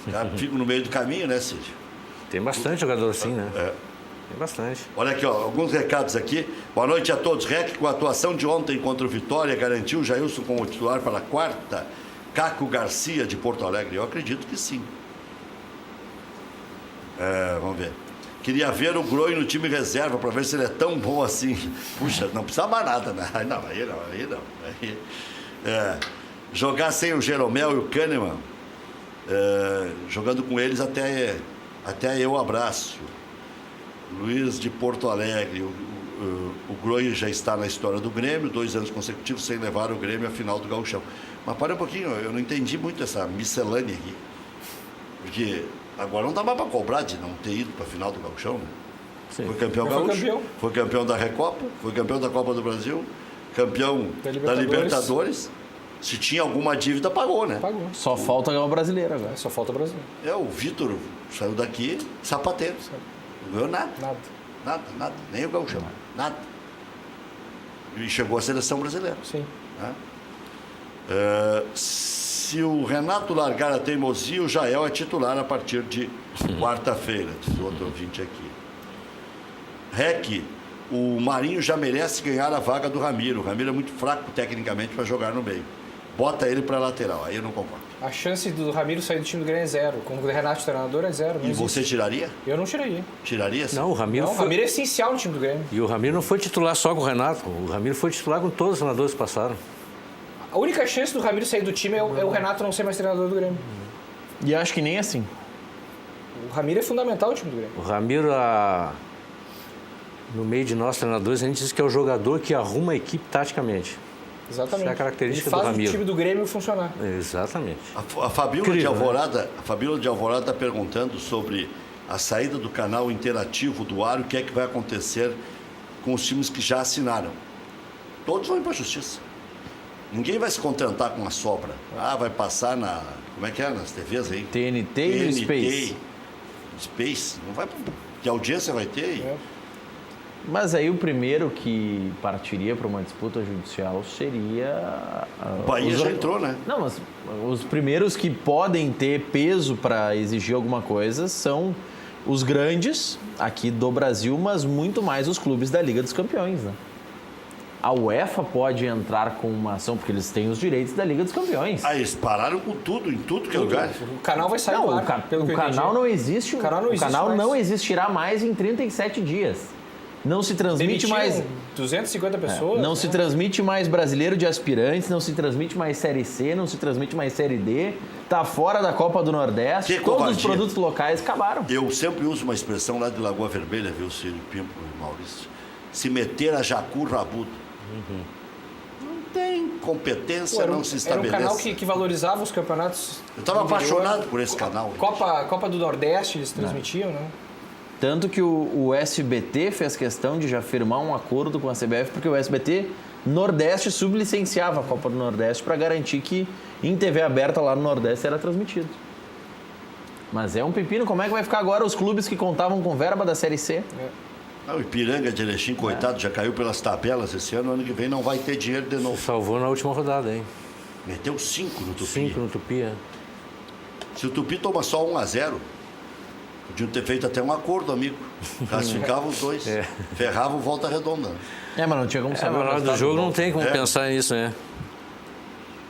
O cara fica no meio do caminho, né, Cid? Tem bastante jogador assim, né? É. Tem bastante. Olha aqui, ó, alguns recados aqui. Boa noite a todos. REC, com a atuação de ontem contra o Vitória, garantiu o Jailson como titular para a quarta. Caco Garcia, de Porto Alegre. Eu acredito que sim. Vamos ver. Queria ver o Groi no time reserva para ver se ele é tão bom assim. Puxa, não precisa mais nada, né? Aí não. Jogar sem o Jeromel e o Kahneman, jogando com eles até eu abraço. Luiz de Porto Alegre. O Groi já está na história do Grêmio, 2 anos consecutivos sem levar o Grêmio à final do Gauchão. Mas para um pouquinho, eu não entendi muito essa miscelânea aqui. Porque agora não dá mais para cobrar de não ter ido para a final do Gauchão, né? Sim. Foi campeão Foi gaúcho, campeão. foi campeão da Recopa, foi campeão da Copa do Brasil, campeão da Libertadores. Se tinha alguma dívida, pagou, né? Pagou. Só falta ganhar o brasileiro agora. Só falta o Brasil. O Vitor saiu daqui sapateiro. Não ganhou nada. Nada. Nem o Gauchão. Nada. E chegou à seleção brasileira. Sim. Né? Se o Renato largar a teimosia, o Jael é titular a partir de quarta-feira, diz o outro ouvinte aqui. REC, o Marinho já merece ganhar a vaga do Ramiro. O Ramiro é muito fraco tecnicamente para jogar no meio. Bota ele para lateral, aí eu não concordo. A chance do Ramiro sair do time do Grêmio é zero. Como o Renato treinador é zero. Não E existe. você tiraria? Eu não tiraria. Tiraria? Sim? Não, o Ramiro Não, o foi... Ramiro é essencial no time do Grêmio. E o Ramiro não foi titular só com o Renato. O Ramiro foi titular com todos os treinadores que passaram. A única chance do Ramiro sair do time é o Renato não ser mais treinador do Grêmio. E acho que nem assim. O Ramiro é fundamental no time do Grêmio. O Ramiro, no meio de nós treinadores, a gente diz que é o jogador que arruma a equipe taticamente. Exatamente. Essa é a característica Ele do faz Ramiro. o time do Grêmio funcionar. Exatamente. A Fabíola de Incrível, Alvorada, a Fabíola de Alvorada está perguntando sobre a saída do canal interativo do ar, o que é que vai acontecer com os times que já assinaram. Todos vão ir para a justiça. Ninguém vai se contentar com a sobra. Vai passar como é que é? Nas TVs aí? TNT e no Space. Space. Não vai. Que audiência vai ter? Mas aí o primeiro que partiria para uma disputa judicial seria... O Bahia já entrou, né? Não, mas os primeiros que podem ter peso para exigir alguma coisa são os grandes aqui do Brasil, mas muito mais os clubes da Liga dos Campeões, né? A UEFA pode entrar com uma ação, porque eles têm os direitos da Liga dos Campeões. Eles pararam com tudo, em tudo que é lugar. O canal vai sair Não, do o, ar, pelo que eu canal entendi. não existe. O canal não o existe canal mais. não existirá mais em 37 dias. Não se transmite Demitiram mais. 250 pessoas. Não se transmite mais Brasileiro de Aspirantes, não se transmite mais Série C, não se transmite mais Série D. Tá fora da Copa do Nordeste. Que Todos covardia. os produtos locais acabaram. Eu sempre uso uma expressão lá de Lagoa Vermelha, viu, Círio Pimpo e Maurício? Se meter a jacu rabudo. Não tem competência, Pô, não se era um estabelece. canal que valorizava os campeonatos. Eu estava do interior. apaixonado por esse canal. Copa do Nordeste eles transmitiam, né? Tanto que o SBT fez questão de já firmar um acordo com a CBF, porque o SBT Nordeste sublicenciava a Copa do Nordeste para garantir que em TV aberta lá no Nordeste era transmitido. Mas é um pepino. Como é que vai ficar agora os clubes que contavam com verba da Série C? O Ipiranga de Erechim, coitado, já caiu pelas tabelas esse ano que vem não vai ter dinheiro de novo. Salvou na última rodada, hein? Meteu 5 no Tupi. 5 no Tupi, é. Se o Tupi toma só 1-0, podiam ter feito até um acordo, amigo. Classificavam os dois. Ferravam Volta Redonda. Mas não tinha como É, saber. mas na hora do jogo não tem como pensar nisso, né?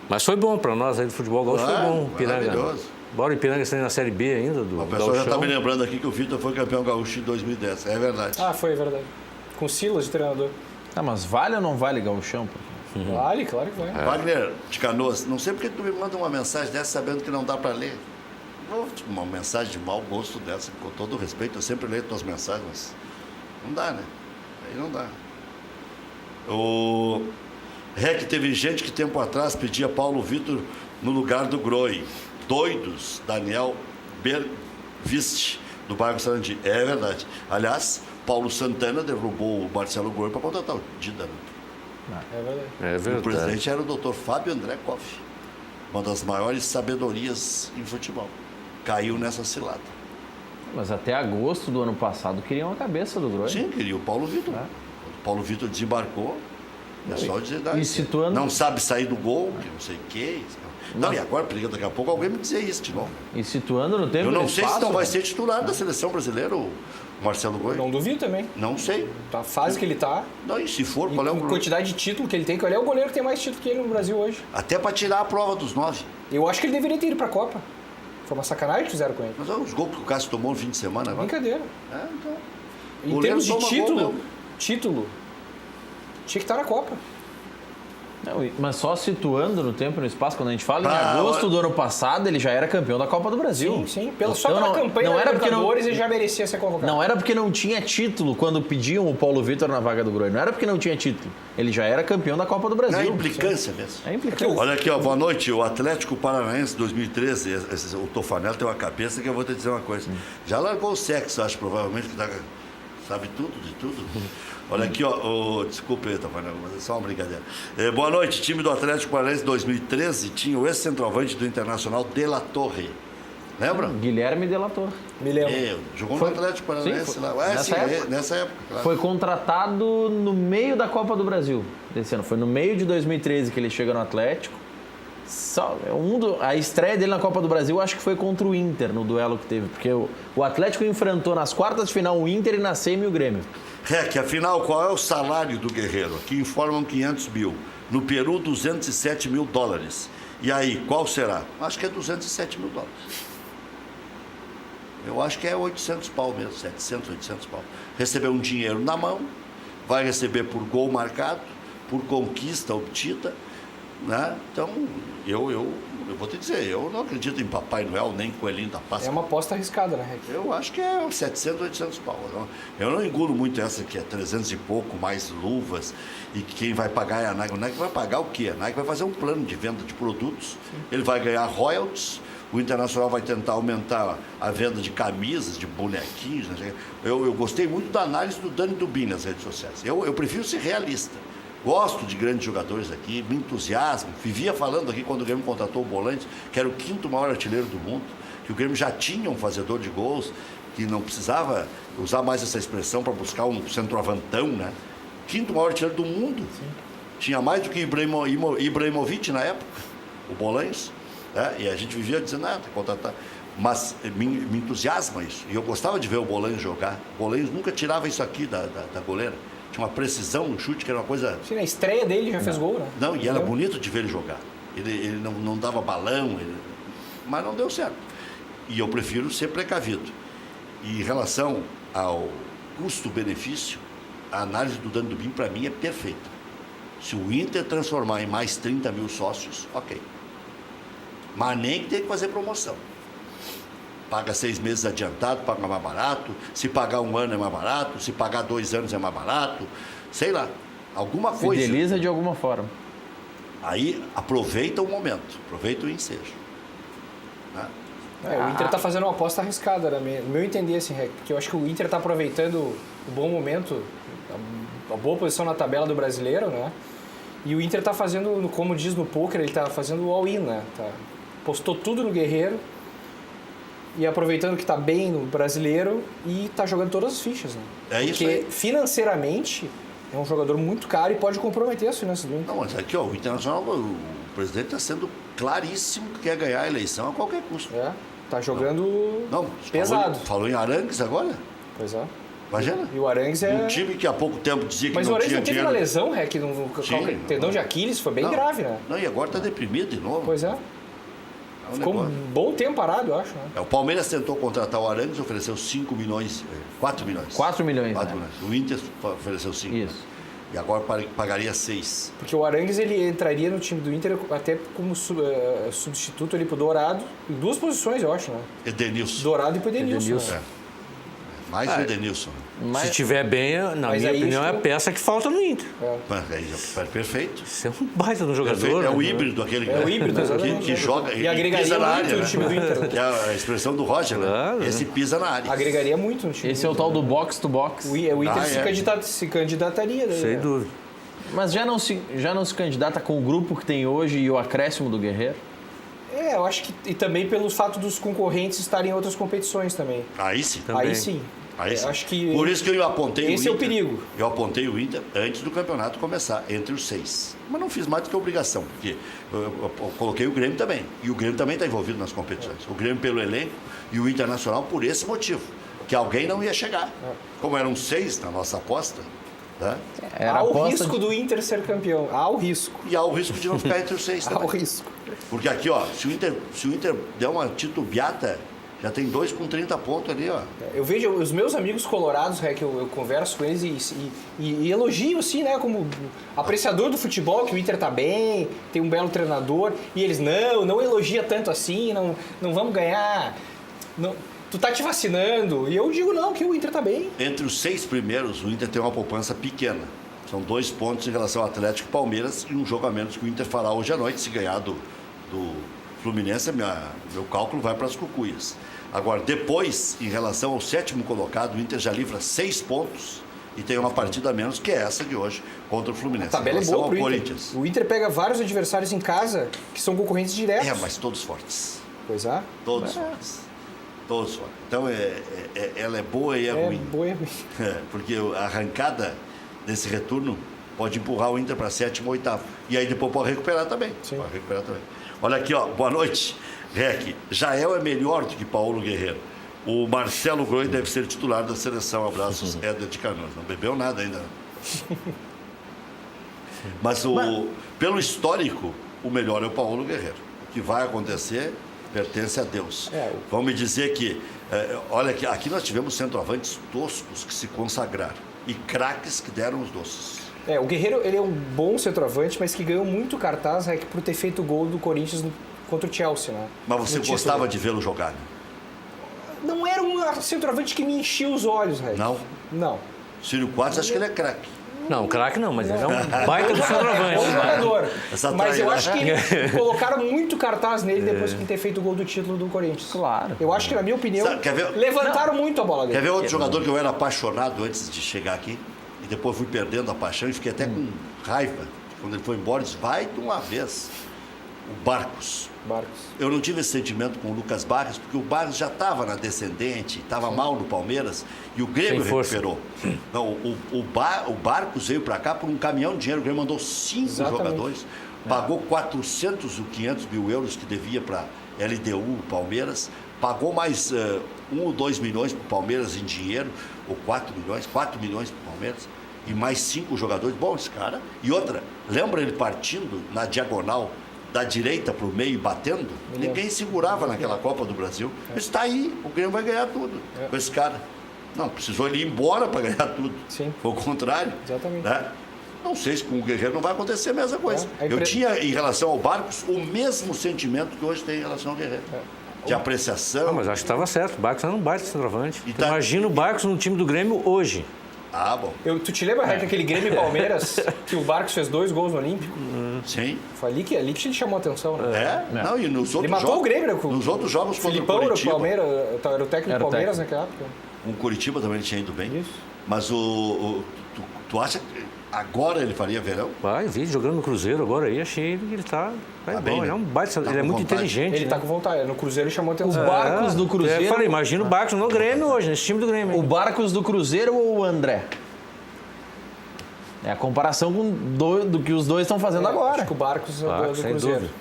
Mas foi bom pra nós aí do futebol gaúcho, foi bom. Ipiranga. Maravilhoso. Bora o Ipiranga está na Série B ainda do O pessoal já está Gauchão. me lembrando aqui que o Vitor foi campeão gaúcho em 2010. É verdade. Foi verdade. Com Silas de treinador. Mas vale ou não vale Gauchão? Vale, claro que vai. Wagner de Canoas, não sei porque tu me manda uma mensagem dessa sabendo que não dá para ler. Uma mensagem de mau gosto dessa, com todo respeito, eu sempre leio tuas mensagens, mas não dá, né? Aí não dá. O REC teve gente que tempo atrás pedia Paulo Vitor no lugar do Groi. Doidos, Daniel Berviste. do bairro Sarandi. É verdade. Aliás, Paulo Santana derrubou o Marcelo Groi para contratar o Dida. É verdade. É O verdade. presidente era o Dr. Fábio André Koff, uma das maiores sabedorias em futebol. Caiu nessa cilada. Mas até agosto do ano passado queriam a cabeça do Groi. Sim, queria o Paulo Vitor. O Paulo Vitor desembarcou. É só dizer, E situando- não sabe sair do gol, que não sei o quê. Não, e agora, porque daqui a pouco alguém me dizer isso de novo. E situando no tempo Eu e no não sei se espaço, não vai né? ser titular da seleção brasileira, o Marcelo Groi. Não duvido também. Não sei. A fase que ele tá, Não, e se for, e qual é o com a problema? quantidade de título que ele tem, qual é o goleiro que tem mais título que ele no Brasil hoje? Até para tirar a prova dos 9. Eu acho que ele deveria ter ido pra Copa. Foi uma sacanagem que fizeram com ele. Mas olha os gols que o Cássio tomou no fim de semana agora. Brincadeira. É, então. Em Goleiro termos de toma gol título, mesmo. tinha que estar na Copa. Não, mas só situando no tempo e no espaço, quando a gente fala, em Ah, agosto olha- do ano passado, ele já era campeão da Copa do Brasil. Sim, sim. Só Então, pela não- campanha não da era porque não- Libertadores ele já merecia ser convocado. Não era porque não tinha título quando pediam o Paulo Vitor na vaga do Groi. Não era porque não tinha título. Ele já era campeão da Copa do Brasil. É implicância mesmo. É implicância. Olha aqui, ó, boa noite. O Atlético Paranaense 2013, o Tofanel tem uma cabeça que eu vou te dizer uma coisa. Já largou o sexo, acho, provavelmente, que sabe tudo de tudo. Olha aqui, ó, desculpe, Tofanel, mas é só uma brincadeira. Boa noite, time do Atlético Paranaense 2013 tinha o ex-centroavante do Internacional De La Torre. Lembra? Guilherme Delator. Me lembro. Jogou Foi- no Atlético Paranaense sim, lá. nessa Sim, época. nessa época, claro. Foi contratado no meio da Copa do Brasil desse ano. Foi no meio de 2013 que ele chega no Atlético. A estreia dele na Copa do Brasil acho que foi contra o Inter, no duelo que teve. Porque o Atlético enfrentou nas quartas de final o Inter e na semi o Grêmio. REC, afinal, qual é o salário do Guerreiro? Aqui informam 500 mil. No Peru, 207 mil dólares. E aí, qual será? Acho que é 207 mil dólares. Eu acho que é 800 pau mesmo, 700, 800 pau. Recebeu um dinheiro na mão, vai receber por gol marcado, por conquista obtida, né? Então, eu vou te dizer, eu não acredito em Papai Noel, nem Coelhinho da Páscoa. É uma aposta arriscada, né, Rec? Eu acho que é 700, 800 pau. Eu não engulo muito essa que é 300 e pouco, mais luvas, e que quem vai pagar é a Nike. O Nike vai pagar o quê? A Nike vai fazer um plano de venda de produtos, ele vai ganhar royalties, o Internacional vai tentar aumentar a venda de camisas, de bonequinhos. Né? Eu gostei muito da análise do Dani Dubin nas redes sociais. Eu prefiro ser realista. Gosto de grandes jogadores aqui, me entusiasmo. Vivia falando aqui quando o Grêmio contratou o Bolante, que era o 5º maior artilheiro do mundo, que o Grêmio já tinha um fazedor de gols, que não precisava usar mais essa expressão para buscar um centroavantão, né? 5º maior artilheiro do mundo. Sim. Tinha mais do que Ibrahimovic na época, o Bolante. Né? E a gente vivia dizendo, contratar. Mas me entusiasma isso. E eu gostava de ver o Bolanhos jogar. O Bolanhos nunca tirava isso aqui da goleira. Tinha uma precisão no chute que era uma coisa... Sim, na estreia dele já fez gol, né? Não, e era bonito de ver ele jogar. Ele não dava balão, mas não deu certo. E eu prefiro ser precavido. E em relação ao custo-benefício, a análise do Dani Dubin, para mim, é perfeita. Se o Inter transformar em mais 30 mil sócios, ok. Mas nem que tem que fazer promoção. Paga 6 meses adiantado, paga mais barato. Se pagar 1 ano é mais barato. Se pagar 2 anos é mais barato. Sei lá, alguma coisa. Fideliza de alguma forma. Aí aproveita o momento, aproveita o ensejo. Né? O Inter tá fazendo uma aposta arriscada, né? No meu entender, assim, Rec, porque eu acho que o Inter tá aproveitando o bom momento, a boa posição na tabela do brasileiro, né? E o Inter tá fazendo, como diz no poker, ele tá fazendo o all-in, né? Postou tudo no Guerreiro e aproveitando que tá bem no brasileiro e tá jogando todas as fichas, né? É isso porque aí. financeiramente é um jogador muito caro e pode comprometer as finanças do Inter. Não, mas aqui, ó, o Internacional, o presidente está sendo claríssimo que quer ganhar a eleição a qualquer custo. Tá jogando Não, pesado. Falou em Arangues agora? Pois é. Imagina. E o Arangues é... Um time que há pouco tempo dizia que Mas não o Arangues tinha não teve dinheiro. uma lesão, Rec, no tendão de Aquiles, foi bem Não, grave, né? Não, e agora está deprimido de novo. Pois é. É um Ficou um negócio. bom tempo parado, eu acho, né? O Palmeiras tentou contratar o Arangues, ofereceu 5 milhões, 4 milhões. 4 milhões, 4 né? milhões. O Inter ofereceu 5. Isso. E agora pagaria 6. Porque o Arangues, ele entraria no time do Inter até como substituto ali pro Dourado, em 2 posições, eu acho, né? Edenilson. Dourado e pro Edenilson. Edenilson. Né? Mais o Edenilson. Se estiver bem, na Mas minha aí opinião, é isso- a peça que falta no Inter. Perfeito. Isso é um baita no jogador. Perfeito. É o né? híbrido, aquele É o híbrido, exatamente. que joga E agregaria pisa na muito área, no né? time do Inter. Que é a expressão do Roger, Claro. né? Esse pisa na área. Agregaria muito no time. Esse é o tal do box to box. O Inter Ah, se candidataria. Daí, Sem né? dúvida. Mas já não se candidata com o grupo que tem hoje e o acréscimo do Guerreiro? Eu acho que. E também pelo fato dos concorrentes estarem em outras competições também. Aí sim. Também. Aí sim. Aí sim. Acho que. Por isso que eu apontei Esse o é o Inter. perigo. Eu apontei o Inter antes do campeonato começar, entre os 6. Mas não fiz mais do que obrigação, porque eu coloquei o Grêmio também. E o Grêmio também está envolvido nas competições. O Grêmio pelo elenco e o Internacional por esse motivo. Que alguém não ia chegar. Como eram 6 na nossa aposta, né? Era Há o aposta risco do Inter ser campeão. Há o risco. E há o risco de não ficar entre os 6 Há o também. risco. Porque aqui, ó, se o Inter der uma titubeata, já tem 2 com 30 pontos ali, ó. Eu vejo os meus amigos colorados, que eu converso com eles e elogio, assim, né, como apreciador do futebol, que o Inter tá bem, tem um belo treinador, e eles, não elogia tanto assim, não vamos ganhar, não, tu tá te vacinando. E eu digo, não, que o Inter tá bem. Entre os 6 primeiros, o Inter tem uma poupança pequena. São 2 pontos em relação ao Atlético e Palmeiras e um jogo a menos que o Inter fará hoje à noite. Se ganhar do Fluminense, meu cálculo vai para as cucuias. Agora, depois, em relação ao 7º colocado, o Inter já livra 6 pontos e tem uma partida a menos, que é essa de hoje, contra o Fluminense. A tabela é Em relação boa pro ao Inter. Corinthians. O Inter pega vários adversários em casa que são concorrentes diretos. Mas todos fortes. Pois é. Todos fortes. Todos fortes. Então, ela é boa e é ruim. Boa e ruim. Porque a arrancada desse retorno pode empurrar o Inter para 7º ou 8º. E aí depois pode recuperar também. Sim. Pode recuperar também. Olha aqui, ó. Boa noite, Rec. Jael é melhor do que Paulo Guerreiro. O Marcelo Groi deve ser titular da seleção. Abraços, Éder de Canoas. Não bebeu nada ainda. Mas pelo histórico, o melhor é o Paulo Guerreiro. O que vai acontecer pertence a Deus. Vamos me dizer que, olha, aqui nós tivemos centroavantes toscos que se consagraram e craques que deram os doces. O Guerreiro, ele é um bom centroavante, mas que ganhou muito cartaz por ter feito o gol do Corinthians contra o Chelsea, né? Mas você No gostava título. de vê-lo jogar? Né? Não era um centroavante que me enchia os olhos, Rec. Não? Não. Círio Quadros, acho que ele é craque. Não, craque não, mas ele é um baita do É um centroavante. jogador. Essa Mas eu traíra. acho que colocaram muito cartaz nele depois de ter feito o gol do título do Corinthians. Claro. Eu acho que, na minha opinião, Sabe, quer ver? levantaram muito a bola dele. Quer ver outro jogador que eu era apaixonado antes de chegar aqui? E depois fui perdendo a paixão e fiquei até com raiva. Quando ele foi embora, eu disse, vai de uma vez. O Barcos. Eu não tive esse sentimento com o Lucas Barros, porque o Barros já estava na descendente, estava mal no Palmeiras, e o Grêmio Sem força. recuperou. Não, o Barcos veio para cá por um caminhão de dinheiro, o Grêmio mandou 5 Exatamente. jogadores, pagou 400 ou 500 mil euros que devia para LDU, Palmeiras, pagou mais 1 ou 2 milhões para o Palmeiras em dinheiro, ou 4 milhões para o Palmeiras, e mais 5 jogadores. Bom, esse cara. E outra, lembra ele partindo na diagonal da direita para o meio e batendo? Ninguém segurava naquela Copa do Brasil. Está aí, o Grêmio vai ganhar tudo com esse cara. Não, precisou ele ir embora para ganhar tudo. Sim. Foi o contrário. Exatamente. Né? Não sei se com o Guerreiro não vai acontecer a mesma coisa. É, a Eu impre- tinha, em relação ao Barcos, o mesmo sentimento que hoje tem em relação ao Guerreiro. De apreciação. Mas acho que estava certo. O Barcos era um baita centroavante. E tá- Imagina o Barcos no time do Grêmio hoje. Ah, bom. Tu te lembra, Rec, aquele Grêmio e Palmeiras, que o Barcos fez 2 gols no Olímpico? Sim. Foi ali que ele chamou a atenção, né? Não, e nos outros matou jogos, o Grêmio, né, com- nos outros jogos O contra o Filipão era o Curitiba. Palmeiras, era o técnico Era do o Palmeiras técnico. naquela época. Um Curitiba também tinha ido bem. Isso. Mas tu acha que agora ele faria verão? Vai, vi jogando no Cruzeiro agora aí, achei que ele tá Tá bom. bem, né? Ele é um baita, Tá ele é com muito vontade. inteligente. Ele né? tá com vontade. No Cruzeiro ele chamou a atenção. O Barcos do Cruzeiro. Eu falei, imagina o Barcos no Grêmio hoje, nesse time do Grêmio. O Barcos do Cruzeiro ou o André? É a comparação com do que os dois estão fazendo agora. Acho que o Barcos é Claro, do sem Cruzeiro. dúvida.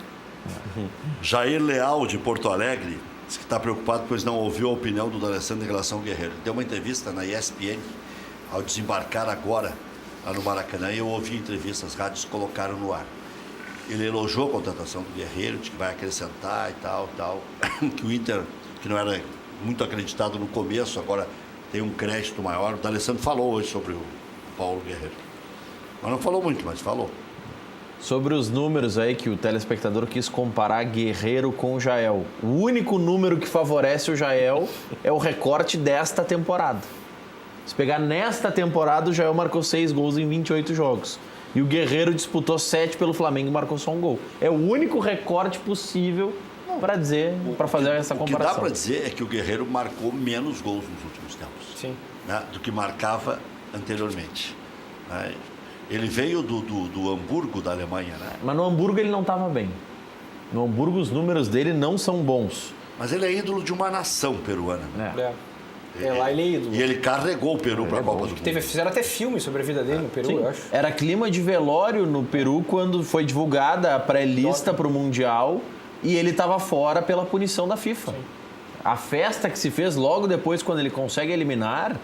Jair Leal, de Porto Alegre, diz que está preocupado pois não ouviu a opinião do D'Alessandro em relação ao Guerreiro. Deu uma entrevista na ESPN ao desembarcar agora lá no Maracanã e eu ouvi a entrevista, as rádios colocaram no ar. Ele elogiou a contratação do Guerreiro, de que vai acrescentar e tal. Que o Inter, que não era muito acreditado no começo, agora tem um crédito maior. O D'Alessandro falou hoje sobre o Paulo Guerreiro. Mas não falou muito, mas falou. Sobre os números aí que o telespectador quis comparar Guerreiro com o Jael. O único número que favorece o Jael é o recorte desta temporada. Se pegar nesta temporada, o Jael marcou 6 gols em 28 jogos. E o Guerreiro disputou 7 pelo Flamengo e marcou só um gol. É o único recorte possível para fazer essa comparação. O que dá para dizer é que o Guerreiro marcou menos gols nos últimos tempos. Sim. Né, do que marcava anteriormente. Né? Ele veio do Hamburgo, da Alemanha, né? Mas no Hamburgo ele não estava bem. No Hamburgo os números dele não são bons. Mas ele é ídolo de uma nação peruana. Né? Lá ele é ídolo. E ele carregou o Peru para a Copa do Mundo. Fizeram até filme sobre a vida dele no Peru, eu acho. Era clima de velório no Peru quando foi divulgada a pré-lista para o Mundial e ele estava fora pela punição da FIFA. Sim. A festa que se fez logo depois, quando ele consegue eliminar,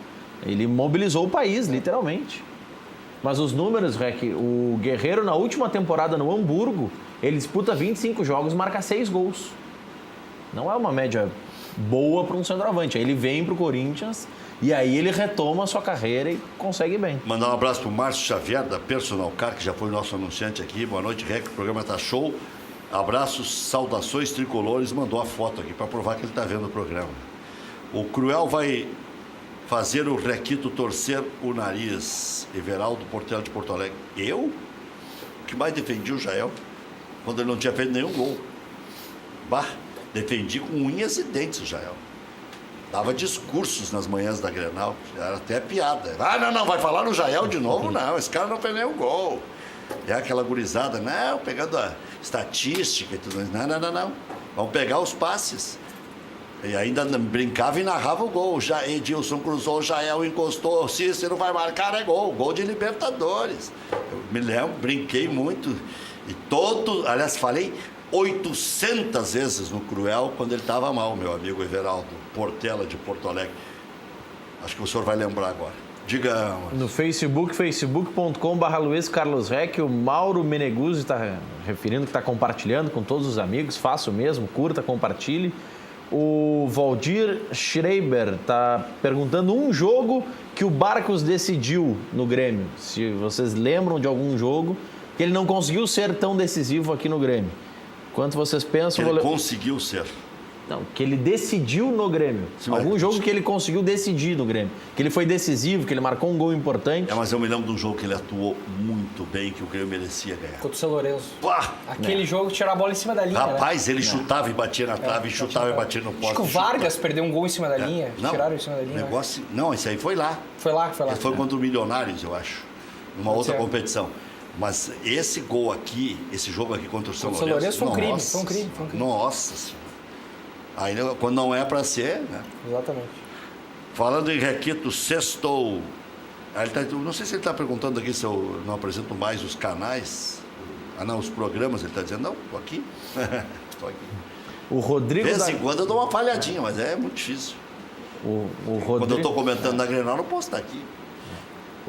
ele mobilizou o país, literalmente. Mas os números, Rec, o Guerreiro na última temporada no Hamburgo, ele disputa 25 jogos e marca 6 gols. Não é uma média boa para um centroavante. Aí ele vem para o Corinthians e aí ele retoma a sua carreira e consegue bem. Mandar um abraço para o Márcio Xavier, da Personal Car, que já foi nosso anunciante aqui. Boa noite, Rec, o programa tá show. Abraços, saudações tricolores, mandou a foto aqui para provar que ele está vendo o programa. O Cruel vai fazer o Requito torcer o nariz. Everaldo Portela de Porto Alegre. Eu? O que mais defendi o Jael? Quando ele não tinha feito nenhum gol. Defendi com unhas e dentes o Jael. Dava discursos nas manhãs da Grenal. Era até piada. Não, vai falar no Jael de novo? Não, esse cara não fez nenhum gol. É aquela gurizada, não, pegando a estatística e tudo mais. Não. Vamos pegar os passes. E ainda brincava e narrava o gol. Edilson cruzou, Jael encostou, Cícero vai marcar, é gol. Gol de Libertadores. Eu me lembro, brinquei muito. E aliás, falei 800 vezes no Cruel quando ele estava mal, meu amigo Everaldo Portela de Porto Alegre. Acho que o senhor vai lembrar agora. Diga. No Facebook, facebook.com/Luiz Carlos Rec, o Mauro Meneguzzi está referindo que está compartilhando com todos os amigos. Faça o mesmo, curta, compartilhe. O Valdir Schreiber está perguntando um jogo que o Barcos decidiu no Grêmio. Se vocês lembram de algum jogo que ele não conseguiu ser tão decisivo aqui no Grêmio. Quanto vocês pensam... Ele conseguiu ser. Não, que ele decidiu no Grêmio. Sim, algum jogo que ele conseguiu decidir no Grêmio. Que ele foi decisivo, que ele marcou um gol importante. Mas eu me lembro de um jogo que ele atuou muito bem, que o Grêmio merecia ganhar. Contra o São Lourenço. Aquele jogo, tirar a bola em cima da linha. Rapaz, ele chutava e batia na trave, chutava e batia no poste. Acho que o Vargas perdeu um gol em cima da linha. Tiraram em cima da linha. Não, esse aí foi lá. Foi lá. Ele foi contra o Milionários, eu acho. Numa outra competição. Mas esse gol aqui, esse jogo aqui contra o São Lourenço... foi um crime, foi um crime. Nossa Senhora. Aí, quando não é para ser, né? Exatamente. Falando em Requito, sextou. Não sei se ele está perguntando aqui se eu não apresento mais os canais. Os programas, ele está dizendo, não, estou aqui. Estou aqui. O Rodrigo... De vez em quando eu dou uma falhadinha, mas é muito difícil. Quando eu estou comentando na Grenal, não posso estar aqui.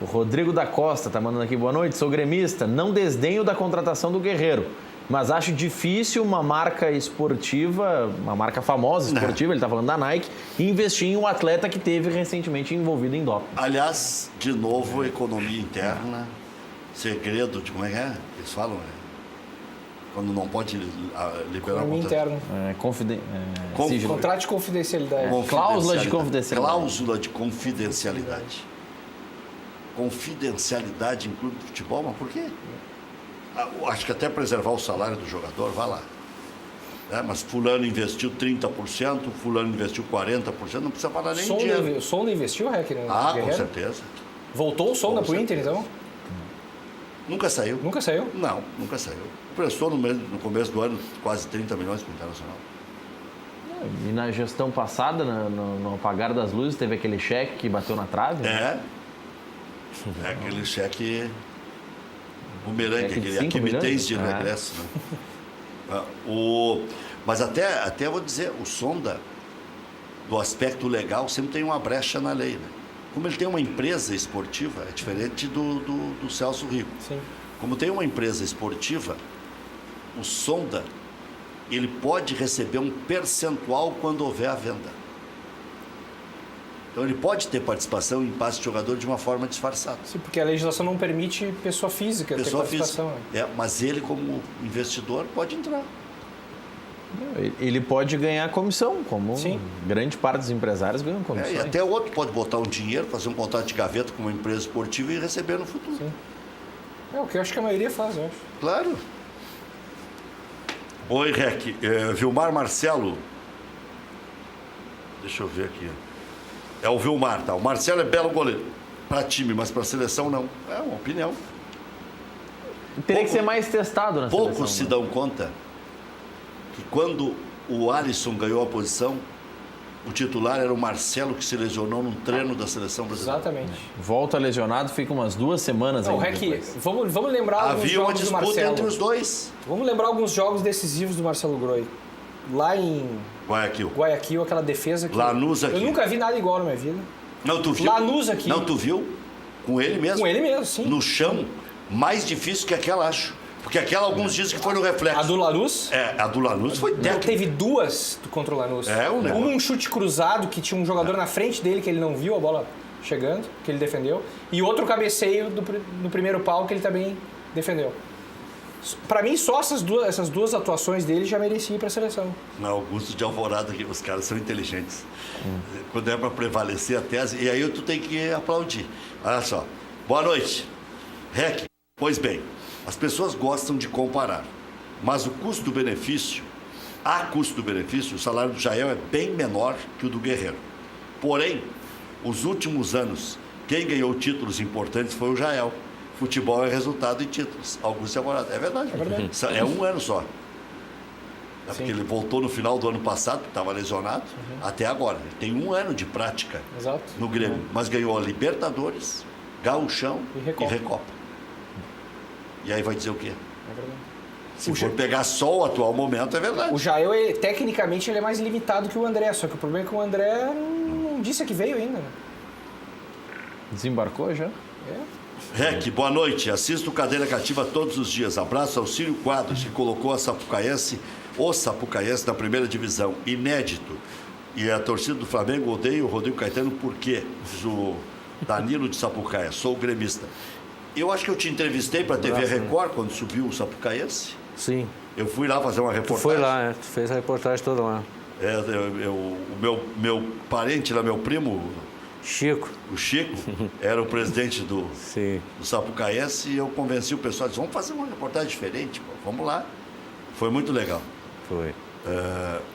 O Rodrigo da Costa está mandando aqui, boa noite, sou gremista, não desdenho da contratação do Guerreiro, mas acho difícil uma marca esportiva, uma marca famosa esportiva, ele está falando da Nike, investir em um atleta que teve recentemente envolvido em doping. Aliás, de novo, economia interna, segredo de como é que é? Eles falam, quando não pode liberar economia interna. Contrato de confidencialidade. Cláusula de confidencialidade. Cláusula de confidencialidade. Confidencialidade em clube de futebol, mas por quê? Acho que até preservar o salário do jogador, vai lá. Mas fulano investiu 30%, fulano investiu 40%, não precisa falar nem dinheiro. O Sonda investiu, Rec? Com certeza. Voltou o Sonda pro Inter, então? Nunca saiu. Nunca saiu? Não, nunca saiu. Prestou no começo do ano quase 30 milhões para o Internacional. E na gestão passada, no apagar das luzes, teve aquele cheque que bateu na trave? Aquele cheque bumerangue, aqui me tens de regresso. Né? Mas até vou dizer, o Sonda, do aspecto legal, sempre tem uma brecha na lei. Né? Como ele tem uma empresa esportiva, é diferente do Celso Rico. Sim. Como tem uma empresa esportiva, o Sonda, ele pode receber um percentual quando houver a venda. Então ele pode ter participação em passe de jogador de uma forma disfarçada. Sim, porque a legislação não permite pessoa física ter participação. Mas ele, como investidor, pode entrar. Ele pode ganhar comissão, como Sim. grande parte dos empresários ganham comissão. E até o outro pode botar um dinheiro, fazer um contrato de gaveta com uma empresa esportiva e receber no futuro. Sim. É o que eu acho que a maioria faz, eu acho. Claro. Oi, Rec. Vilmar Marcelo. Deixa eu ver aqui. É o Vilmar, tá? O Marcelo é belo goleiro. Para time, mas para seleção não. É uma opinião. Teria que ser mais testado na seleção. Poucos se dão conta que quando o Alisson ganhou a posição, o titular era o Marcelo, que se lesionou num treino da seleção brasileira. Exatamente. Volta lesionado, fica umas 2 semanas Não, ainda Rec, depois. vamos lembrar alguns Havia uma jogos do disputa Marcelo. entre os dois. Vamos lembrar alguns jogos decisivos do Marcelo Groi. Lá em Guayaquil. Guayaquil, aquela defesa que... Lanús aqui. Eu nunca vi nada igual na minha vida. Não, tu viu? Lanús aqui. Não, tu viu? Com ele mesmo. Com ele mesmo, sim. No chão, mais difícil que aquela, acho. Porque aquela, alguns dizem que foi no reflexo. A do Lanús? A do Lanús foi Não, técnica. teve 2 contra o Lanús. Negócio. Um chute cruzado, que tinha um jogador na frente dele, que ele não viu a bola chegando, que ele defendeu. E outro cabeceio do primeiro pau, que ele também defendeu. Pra mim, só essas duas atuações dele já merecia ir pra seleção. Na Augusto de Alvorada, que os caras são inteligentes. Quando é para prevalecer a tese, e aí tu tem que aplaudir. Olha só. Boa noite. Rec, pois bem, as pessoas gostam de comparar, mas o custo-benefício, o salário do Jael é bem menor que o do Guerreiro. Porém, os últimos anos, quem ganhou títulos importantes foi o Jael. Futebol é resultado de títulos. Augusto de Alvorada. É verdade. É um ano só. Porque ele voltou no final do ano passado, estava lesionado, até agora. Ele tem 1 ano de prática Exato. no Grêmio. Mas ganhou a Libertadores, Gauchão E e Recopa. Recopa. E aí vai dizer o quê? É verdade. Se for pegar só o atual momento, é verdade. O Jael, tecnicamente, ele é mais limitado que o André. Só que o problema é que o André não disse que veio ainda. Né? Desembarcou já? É. Rec, boa noite. Assisto Cadeira Cativa todos os dias. Abraço ao Círio Quadros, que colocou o Sapucaense na primeira divisão. Inédito. E a torcida do Flamengo odeia o Rodrigo Caetano por quê? Diz o Danilo de Sapucaia. Sou gremista. Eu acho que eu te entrevistei para a TV Record quando subiu o Sapucaense. Sim. Eu fui lá fazer uma reportagem. Foi lá, tu fez a reportagem toda lá. O meu parente lá, meu primo, Chico. o Chico, era o presidente do Sim. Sapucaense, e eu convenci o pessoal, disse, vamos fazer uma reportagem diferente, pô, vamos lá. Foi muito legal. Foi.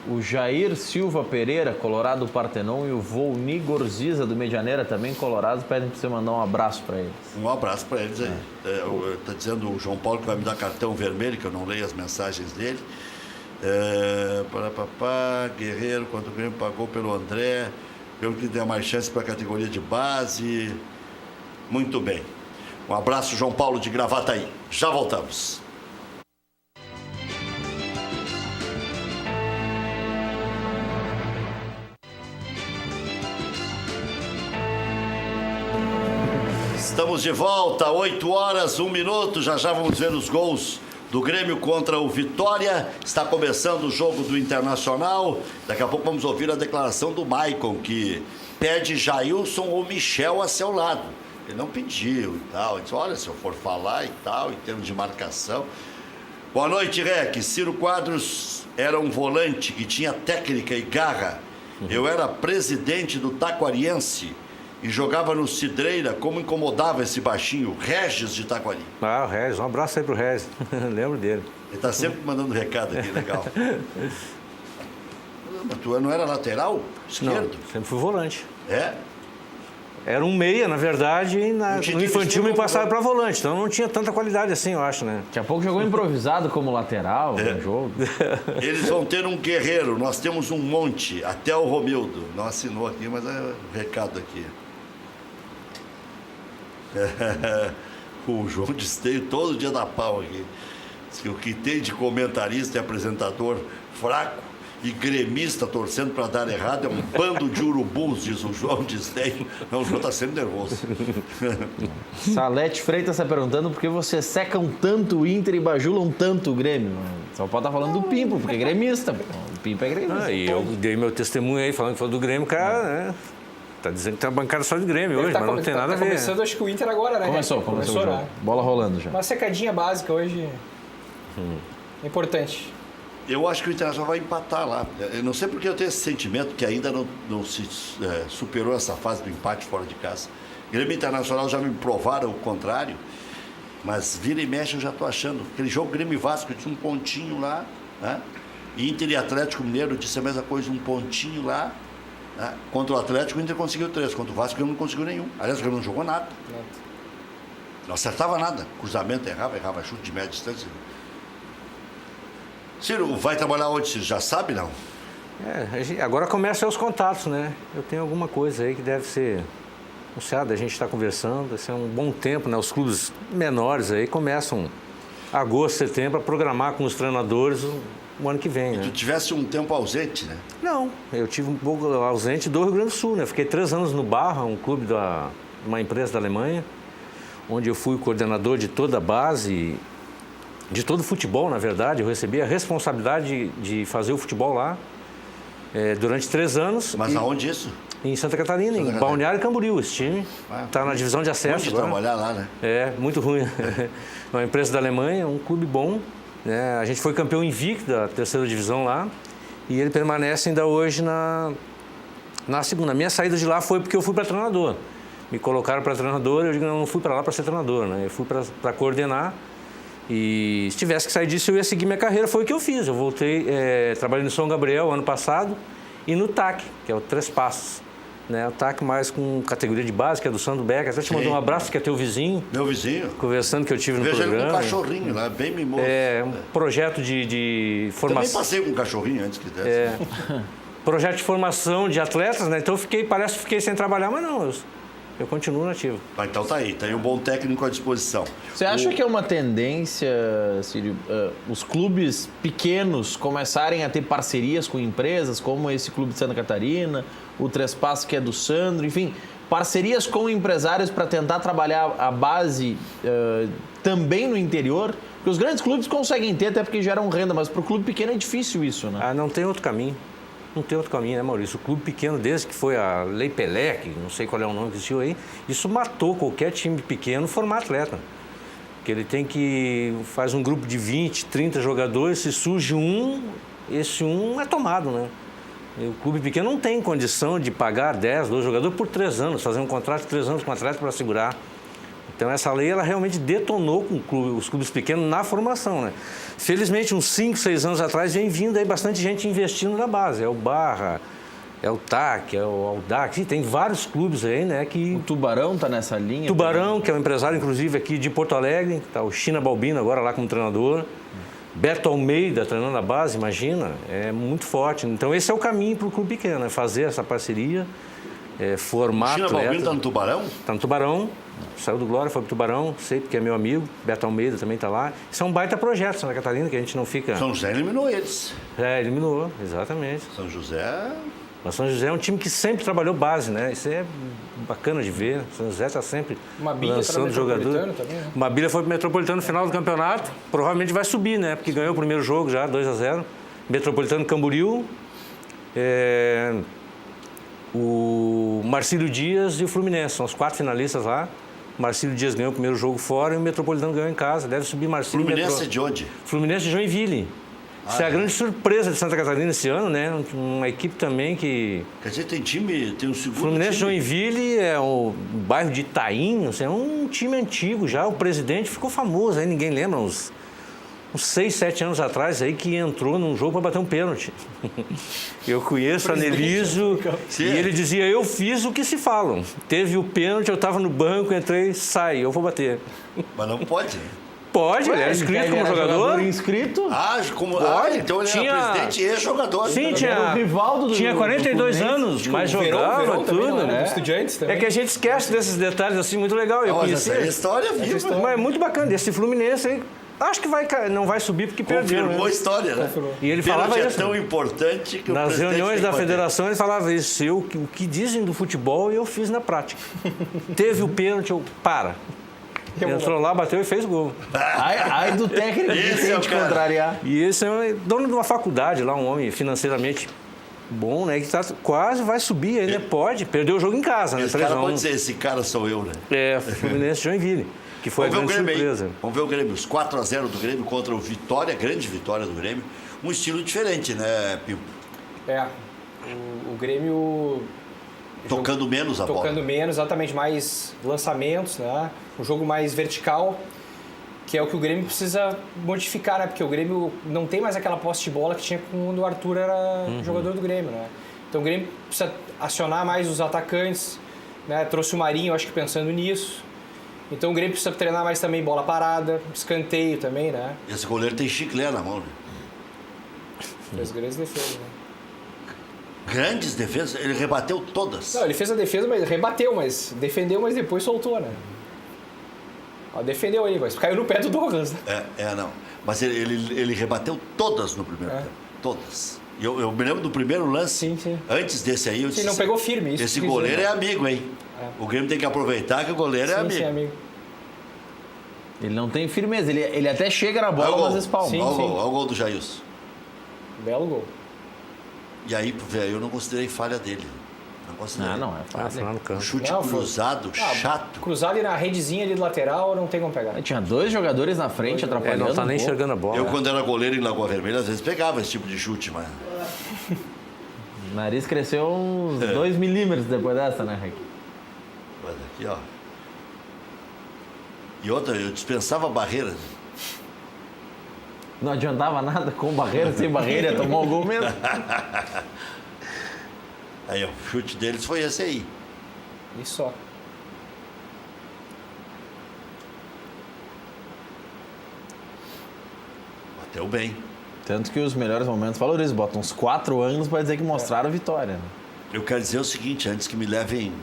O Jair Silva Pereira, Colorado Partenon, e o Volni Gorziza, do Medianeira, também Colorado, pedem para você mandar um abraço para eles. Um abraço para eles aí. Está dizendo o João Paulo que vai me dar cartão vermelho, que eu não leio as mensagens dele. Guerreiro, quando o Grêmio pagou pelo André, pelo que dê mais chance para a categoria de base. Muito bem. Um abraço, João Paulo de Gravataí. Já voltamos. Estamos de volta, 8 horas, 1 minuto. Já vamos ver os gols do Grêmio contra o Vitória. Está começando o jogo do Internacional. Daqui a pouco vamos ouvir a declaração do Maicon, que pede Jailson ou Michel a seu lado. Ele não pediu e tal. Ele disse, olha, se eu for falar e tal, em termos de marcação. Boa noite, Rec. Ciro Quadros era um volante que tinha técnica e garra. Eu era presidente do Taquariense e jogava no Cidreira. Como incomodava esse baixinho, Regis de Taquari. Ah, o Regis, um abraço aí pro Regis. Lembro dele. Ele está sempre mandando recado aqui, legal. Mas tu não era lateral? Esquerdo? Não, sempre fui volante. É? Era um meia, na verdade, e no infantil me passaram para volante. Então não tinha tanta qualidade assim, eu acho, né? Daqui a pouco jogou improvisado como lateral no jogo. Eles vão ter um guerreiro, nós temos um monte, até o Romildo. Não assinou aqui, mas é recado aqui. O João Desteio todo dia dá pau aqui. Diz que o que tem de comentarista e apresentador fraco e gremista torcendo para dar errado é um bando de urubus, diz o João Desteio. Não, o João está sendo nervoso. Salete Freitas está perguntando por que vocês secam tanto o Inter e bajulam tanto o Grêmio. Só pode estar falando do Pimpo, porque é gremista. O Pimpo é gremista. E eu dei meu testemunho aí, falando que foi do Grêmio, cara, né? Tá dizendo que tem uma bancada só de Grêmio hoje, mas não tem nada a ver. Começando, acho que o Inter agora, né? Começou o jogo. Né? Bola rolando já. Uma secadinha básica hoje é importante. Eu acho que o Internacional vai empatar lá. Eu não sei porque eu tenho esse sentimento que ainda não se superou essa fase do empate fora de casa. Grêmio Internacional já me provaram o contrário, mas vira e mexe eu já estou achando. Aquele jogo Grêmio e Vasco tinha um pontinho lá, né? E Inter e Atlético Mineiro disse a mesma coisa, um pontinho lá. Né? Contra o Atlético, o Inter conseguiu 3. Contra o Vasco, o Grêmio não conseguiu nenhum. Aliás, o Grêmio não jogou nada. Não acertava nada. Cruzamento errava chute de média distância. Ciro, vai trabalhar onde, Ciro? Já sabe, não? Agora começam os contatos, né? Eu tenho alguma coisa aí que deve ser anunciada, a gente está conversando, esse é um bom tempo, né? Os clubes menores aí começam agosto, setembro a programar com os treinadores o ano que vem, né? Tu tivesse um tempo ausente, né? Não, eu tive um pouco ausente do Rio Grande do Sul, né? Fiquei 3 anos no Barra, um clube uma empresa da Alemanha, onde eu fui coordenador de toda a base, de todo o futebol, na verdade. Eu recebi a responsabilidade de fazer o futebol lá durante 3 anos. Mas aonde isso? Em Santa Catarina, em Balneário Camboriú, esse time. Está na divisão de acesso agora. Trabalhar lá, né? Muito ruim. É uma empresa da Alemanha, um clube bom. Né? A gente foi campeão invicto da 3ª divisão lá. E ele permanece ainda hoje na 2ª. Minha saída de lá foi porque eu fui para treinador. Me colocaram para treinador, eu digo, não fui para lá para ser treinador, né? Eu fui para coordenar. E se tivesse que sair disso, eu ia seguir minha carreira. Foi o que eu fiz. Eu voltei, trabalhei no São Gabriel ano passado e no TAC, que é o Três Passos. Né? O TAC mais com categoria de base, que é do Sandro Becker. Até te mandou um abraço, que é teu vizinho. Meu vizinho. Conversando que eu tive no programa. programa. Veja ele com um cachorrinho lá, bem mimoso. Um projeto de formação. Também passei com um cachorrinho antes que desse. Projeto de formação de atletas, né? Então parece que fiquei sem trabalhar, mas não, eu continuo nativo. Então tá aí, tem um bom técnico à disposição. Você acha que é uma tendência, Círio, os clubes pequenos começarem a ter parcerias com empresas, como esse clube de Santa Catarina, o Três Passos, que é do Sandro, enfim, parcerias com empresários para tentar trabalhar a base também no interior? Porque os grandes clubes conseguem ter, até porque geram renda, mas para o clube pequeno é difícil isso, né? Não tem outro caminho. Não tem outro caminho, né, Maurício? O clube pequeno, desde que foi a Lei Pelé, que não sei qual é o nome que existiu aí, isso matou qualquer time pequeno formar atleta. Porque ele faz um grupo de 20, 30 jogadores, se surge esse é tomado, né? E o clube pequeno não tem condição de pagar 10, 12 jogadores por 3 anos, fazer um contrato de 3 anos com o atleta para segurar. Então, essa lei, ela realmente detonou com os clubes pequenos na formação, né? Felizmente, uns 5, 6 anos atrás, vem vindo aí bastante gente investindo na base. É o Barra, é o TAC, é o Audax, tem vários clubes aí, né? O Tubarão está nessa linha? Tubarão, que é um empresário, inclusive, aqui de Porto Alegre, está o China Balbino agora lá como treinador. Beto Almeida treinando a base, imagina, é muito forte. Então, esse é o caminho para o clube pequeno, é fazer essa parceria, formar atletas. China Balbino está no Tubarão? Está no Tubarão. Saiu do Glória, foi pro Tubarão, sei porque é meu amigo, Beto Almeida também está lá. Isso é um baita projeto, Santa Catarina, que a gente não fica... São José eliminou eles. Eliminou, exatamente. São José... Mas São José é um time que sempre trabalhou base, né? Isso é bacana de ver. São José está sempre lançando jogador. Também, né? Mabilha foi pro Metropolitano no final do campeonato, provavelmente vai subir, né? Porque ganhou o primeiro jogo já, 2-0. Metropolitano Camboriú, o Marcílio Dias e o Fluminense, são os 4 finalistas lá. Marcílio Dias ganhou o primeiro jogo fora e o Metropolitano ganhou em casa. Deve subir Marcílio. Fluminense é de onde? Fluminense de Joinville. Isso é a grande surpresa de Santa Catarina esse ano, né? Uma equipe também que... Quer dizer, tem um segundo Fluminense de time. Joinville é o bairro de Itaim, é um time antigo já. O presidente ficou famoso, aí ninguém lembra, uns 6, 7 anos atrás aí que entrou num jogo para bater um pênalti. Eu conheço o Aneliso e ele dizia, eu fiz o que se falam. Teve o pênalti, eu estava no banco, entrei, sai, eu vou bater. Mas não pode, né? Pode, ele era inscrito como jogador. Inscrito? Pode. Então ele era presidente e ex-jogador. Sim, Era o Rivaldo tinha 42 anos, mas jogava tudo. Também, né? Estudiantes também. É que a gente esquece desses detalhes assim, muito legal. Eu Mas conheci. essa é a história viva. Mas é muito bacana. Esse Fluminense aí, acho que não vai subir porque perdeu. Confirmou a Né? história, né? E ele falava isso. É tão importante que o Nas presidente reuniões tem da que bater. federação ele falava isso. O que dizem do futebol eu fiz na prática. Teve o pênalti, entrou lá, bateu e fez gol. Ai do técnico que Esse tem é o de cara. contrariar. E esse é dono de uma faculdade lá, um homem financeiramente bom, né? Que quase vai subir ainda, pode. Perdeu o jogo em casa, né? Esse cara 3-1. pode dizer, esse cara sou eu, né? Fluminense Joinville, que foi a grande surpresa. Vamos ver o Grêmio, os 4-0 do Grêmio contra o Vitória, grande vitória do Grêmio. um estilo diferente, né, Pio? O Grêmio... Tocando menos a bola. Tocando menos, exatamente, mais lançamentos, né? Um jogo mais vertical, que é o que o Grêmio precisa modificar, né? Porque o Grêmio não tem mais aquela posse de bola que tinha quando o Arthur era jogador do Grêmio, né? Então o Grêmio precisa acionar mais os atacantes, né? Trouxe o Marinho, acho que pensando nisso. Então o Grêmio precisa treinar mais também bola parada, escanteio também, né? E esse goleiro tem chiclete na mão, né? Fez grandes defesas, né? Grandes defesas, ele rebateu todas. Não, ele fez a defesa, mas rebateu, mas defendeu, mas depois soltou, né? Ó, defendeu aí, mas caiu no pé do Douglas, né? Não. Mas ele rebateu todas no primeiro tempo. Todas. E eu me lembro do primeiro lance. Sim. Antes desse aí, eu disse... Sim, não pegou firme. Isso esse goleiro é amigo, hein? O Grêmio tem que aproveitar que o goleiro é amigo. Sim, amigo. Ele não tem firmeza, ele até chega na bola, mas espalma. Sim. Olha o gol do Jailson. Belo gol. E aí, velho, eu não considerei falha dele. Não considerei. Não é falha. Lá no Um campo. chute Não, cruzado, chato. Cruzado e na redezinha ali do lateral, não tem como pegar. Tinha 2 jogadores na frente atrapalhando. Não tá nem o gol. enxergando a bola. Eu, quando era goleiro em Lagoa Vermelha, às vezes pegava esse tipo de chute, mas... O nariz cresceu uns 2 milímetros depois dessa, né, Rick? Olha aqui, ó. E outra, eu dispensava barreiras. Não adiantava nada, com barreira, sem barreira, ia tomar o gol mesmo. Aí, ó, o chute deles foi esse aí. E só. Bateu bem. Tanto que os melhores momentos, fala Luiz, botam uns 4 anos para dizer que mostraram a vitória. Né? Eu quero dizer o seguinte, antes que me levem,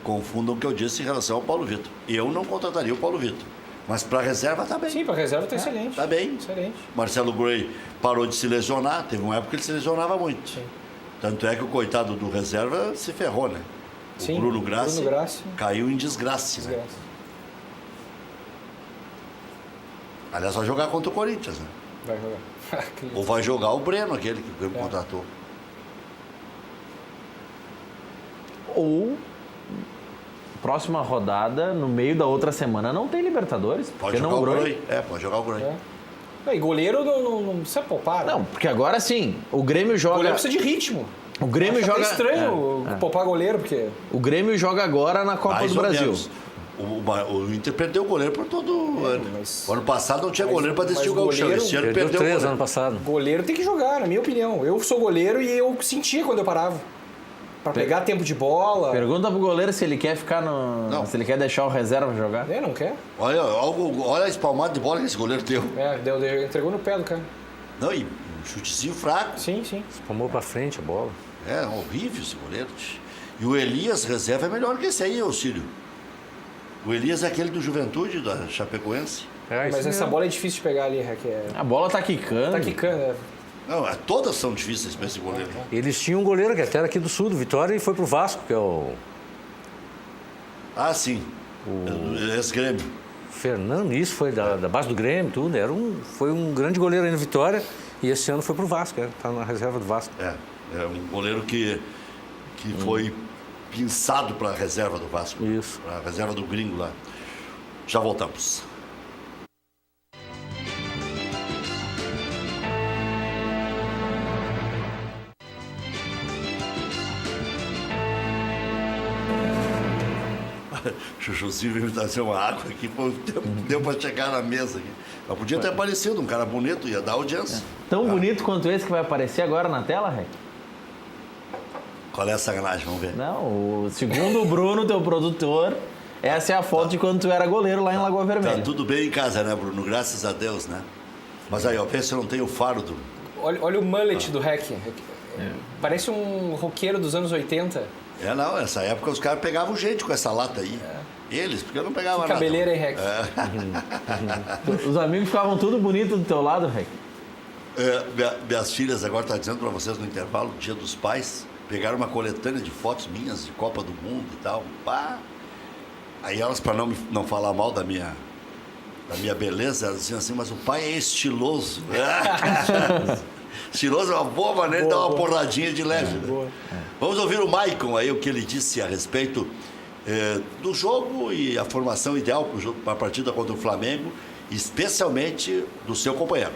confundam o que eu disse em relação ao Paulo Vitor. Eu não contrataria o Paulo Vitor. Mas para reserva tá bem. Sim, para reserva tá excelente. Tá bem. Excelente. Marcelo Grey parou de se lesionar. Teve uma época que ele se lesionava muito. Sim. Tanto é que o coitado do reserva se ferrou, né? Sim, O Bruno Grassi Grassi. caiu em desgraça. Né? Desgraça. Aliás, vai jogar contra o Corinthians, né? Vai jogar. Ou vai jogar o Breno, aquele que o Grêmio contratou. Ou, próxima rodada, no meio da outra semana, não tem Libertadores. Pode jogar não o Groi. Pode jogar o Groi. E goleiro não precisa poupar, né? Não, porque agora sim, o Grêmio joga... O goleiro precisa de ritmo. O Grêmio Acho joga... até estranho poupar goleiro, porque... O Grêmio joga agora na Copa Mais do ou Brasil. menos. O Inter perdeu o goleiro por todo ano. mas- O ano passado não tinha goleiro para decidir o mas gauchão. goleiro- Esse ano Perdeu perdeu o 3 goleiro. ano passado. Goleiro tem que jogar, na minha opinião. Eu sou goleiro e eu sentia quando eu parava. Pra pegar tempo de bola. Pergunta pro goleiro se ele quer ficar no... Não. Se ele quer deixar o reserva jogar. Não quer? Olha a espalmada de bola que esse goleiro deu. Entregou no pé do cara. Não, e um chutezinho fraco. Sim. Tomou pra frente a bola. É horrível esse goleiro. E o Elias reserva é melhor que esse aí, Auxílio. O Elias é aquele do Juventude, da Chapecoense. Mas essa bola é difícil de pegar ali, que é... A bola tá quicando. Tá quicando, né? Não, todas são difíceis para esse goleiro. Eles tinham um goleiro que até era aqui do sul, do Vitória, e foi pro Vasco, que é o Ah, sim. Esse Grêmio. Fernando, isso foi da base do Grêmio, tudo. Foi um grande goleiro aí no Vitória, e esse ano foi pro Vasco, tá na reserva do Vasco. É um goleiro que foi pinçado para a reserva do Vasco. Isso. Para a reserva do gringo lá. Já voltamos. Chuchuzinho veio me trazer uma água aqui, deu para chegar na mesa aqui. Mas podia ter aparecido um cara bonito, ia dar audiência. Tão bonito quanto esse que vai aparecer agora na tela, Rec? Qual é a sacanagem? Vamos ver. Não, segundo o Bruno, teu produtor, essa é a foto de quando tu era goleiro lá em Lagoa Vermelha. Tá tudo bem em casa, né, Bruno? Graças a Deus, né? Mas aí, ó, vê se eu não tenho o faro do... Olha o mullet do Rec. Parece um roqueiro dos anos 80. Não, nessa época os caras pegavam gente com essa lata aí. Eles, porque eu não pegava nada. Cabeleira aí, Rec. Os amigos ficavam tudo bonito do teu lado, Rec. Minhas filhas agora estão dizendo para vocês no intervalo, Dia dos Pais, pegaram uma coletânea de fotos minhas de Copa do Mundo e tal. Pá. Aí elas, para não falar mal da minha beleza, elas diziam assim, mas o pai é estiloso. Estiloso é uma boa maneira de dar uma porradinha de leve. Né? Vamos ouvir o Maicon aí, o que ele disse a respeito do jogo e a formação ideal para a partida contra o Flamengo, especialmente do seu companheiro.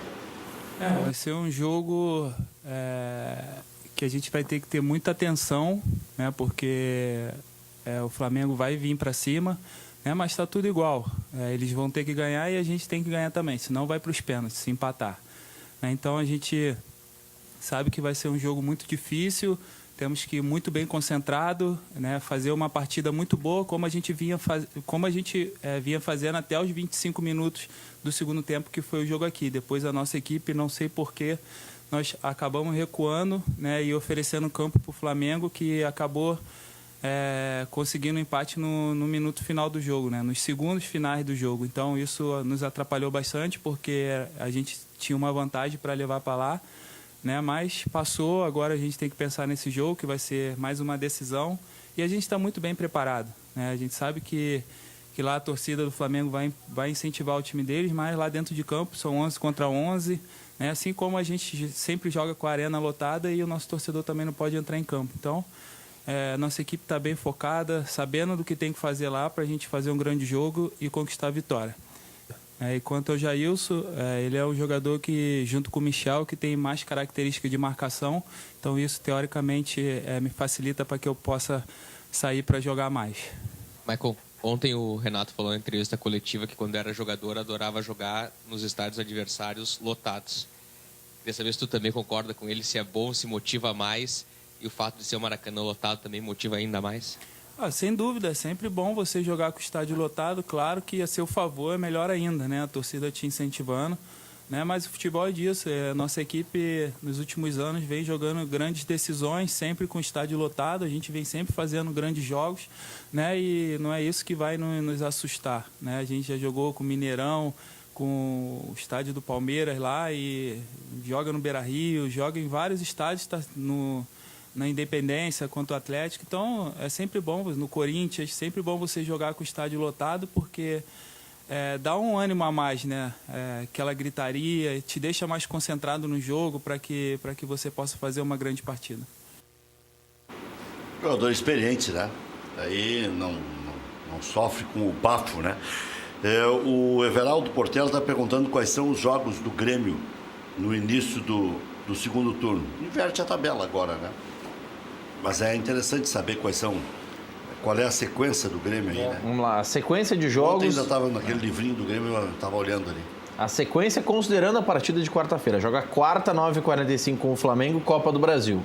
Vai ser um jogo que a gente vai ter que ter muita atenção, né? Porque o Flamengo vai vir para cima, né? Mas está tudo igual. Eles vão ter que ganhar e a gente tem que ganhar também, senão vai para os pênaltis, se empatar. Né? Então a gente sabe que vai ser um jogo muito difícil, temos que ir muito bem concentrado, né? Fazer uma partida muito boa, como a gente vinha fazendo até os 25 minutos do segundo tempo, que foi o jogo aqui. Depois a nossa equipe, não sei porquê, nós acabamos recuando, né? E oferecendo campo para o Flamengo, que acabou conseguindo um empate no minuto final do jogo, né? Nos segundos finais do jogo. Então isso nos atrapalhou bastante, porque a gente tinha uma vantagem para levar para lá, né? Mas passou, agora a gente tem que pensar nesse jogo, que vai ser mais uma decisão, e a gente está muito bem preparado, né? A gente sabe que lá a torcida do Flamengo vai incentivar o time deles, mas lá dentro de campo são 11 contra 11, né? Assim como a gente sempre joga com a arena lotada e o nosso torcedor também não pode entrar em campo. Então, nossa equipe está bem focada, sabendo do que tem que fazer lá para a gente fazer um grande jogo e conquistar a vitória. E quanto ao Jailson, ele é um jogador que, junto com o Michel, que tem mais características de marcação. Então isso, teoricamente, me facilita para que eu possa sair para jogar mais. Michael, ontem o Renato falou na entrevista coletiva que quando era jogador adorava jogar nos estádios adversários lotados. Dessa vez tu também concorda com ele, se é bom, se motiva mais, e o fato de ser o Maracanã lotado também motiva ainda mais? Sem dúvida, é sempre bom você jogar com o estádio lotado. Claro que a seu favor é melhor ainda, né? A torcida te incentivando, né? Mas o futebol é disso. A nossa equipe, nos últimos anos, vem jogando grandes decisões, sempre com o estádio lotado. A gente vem sempre fazendo grandes jogos, né? E não é isso que vai nos assustar, né? A gente já jogou com o Mineirão, com o estádio do Palmeiras lá, e joga no Beira-Rio, joga em vários estádios, tá na Independência contra o Atlético. Então é sempre bom, no Corinthians, sempre bom você jogar com o estádio lotado, porque dá um ânimo a mais, né? Aquela gritaria, te deixa mais concentrado no jogo para que você possa fazer uma grande partida. Jogador experiente, né? Aí não sofre com o bafo, né? O Everaldo Portela está perguntando quais são os jogos do Grêmio no início do segundo turno. Inverte a tabela agora, né? Mas é interessante saber qual é a sequência do Grêmio aí, né? Vamos lá, a sequência de jogos... Ontem ainda estava naquele livrinho do Grêmio, eu estava olhando ali. A sequência considerando a partida de quarta-feira. Joga quarta, 9h45 com o Flamengo, Copa do Brasil.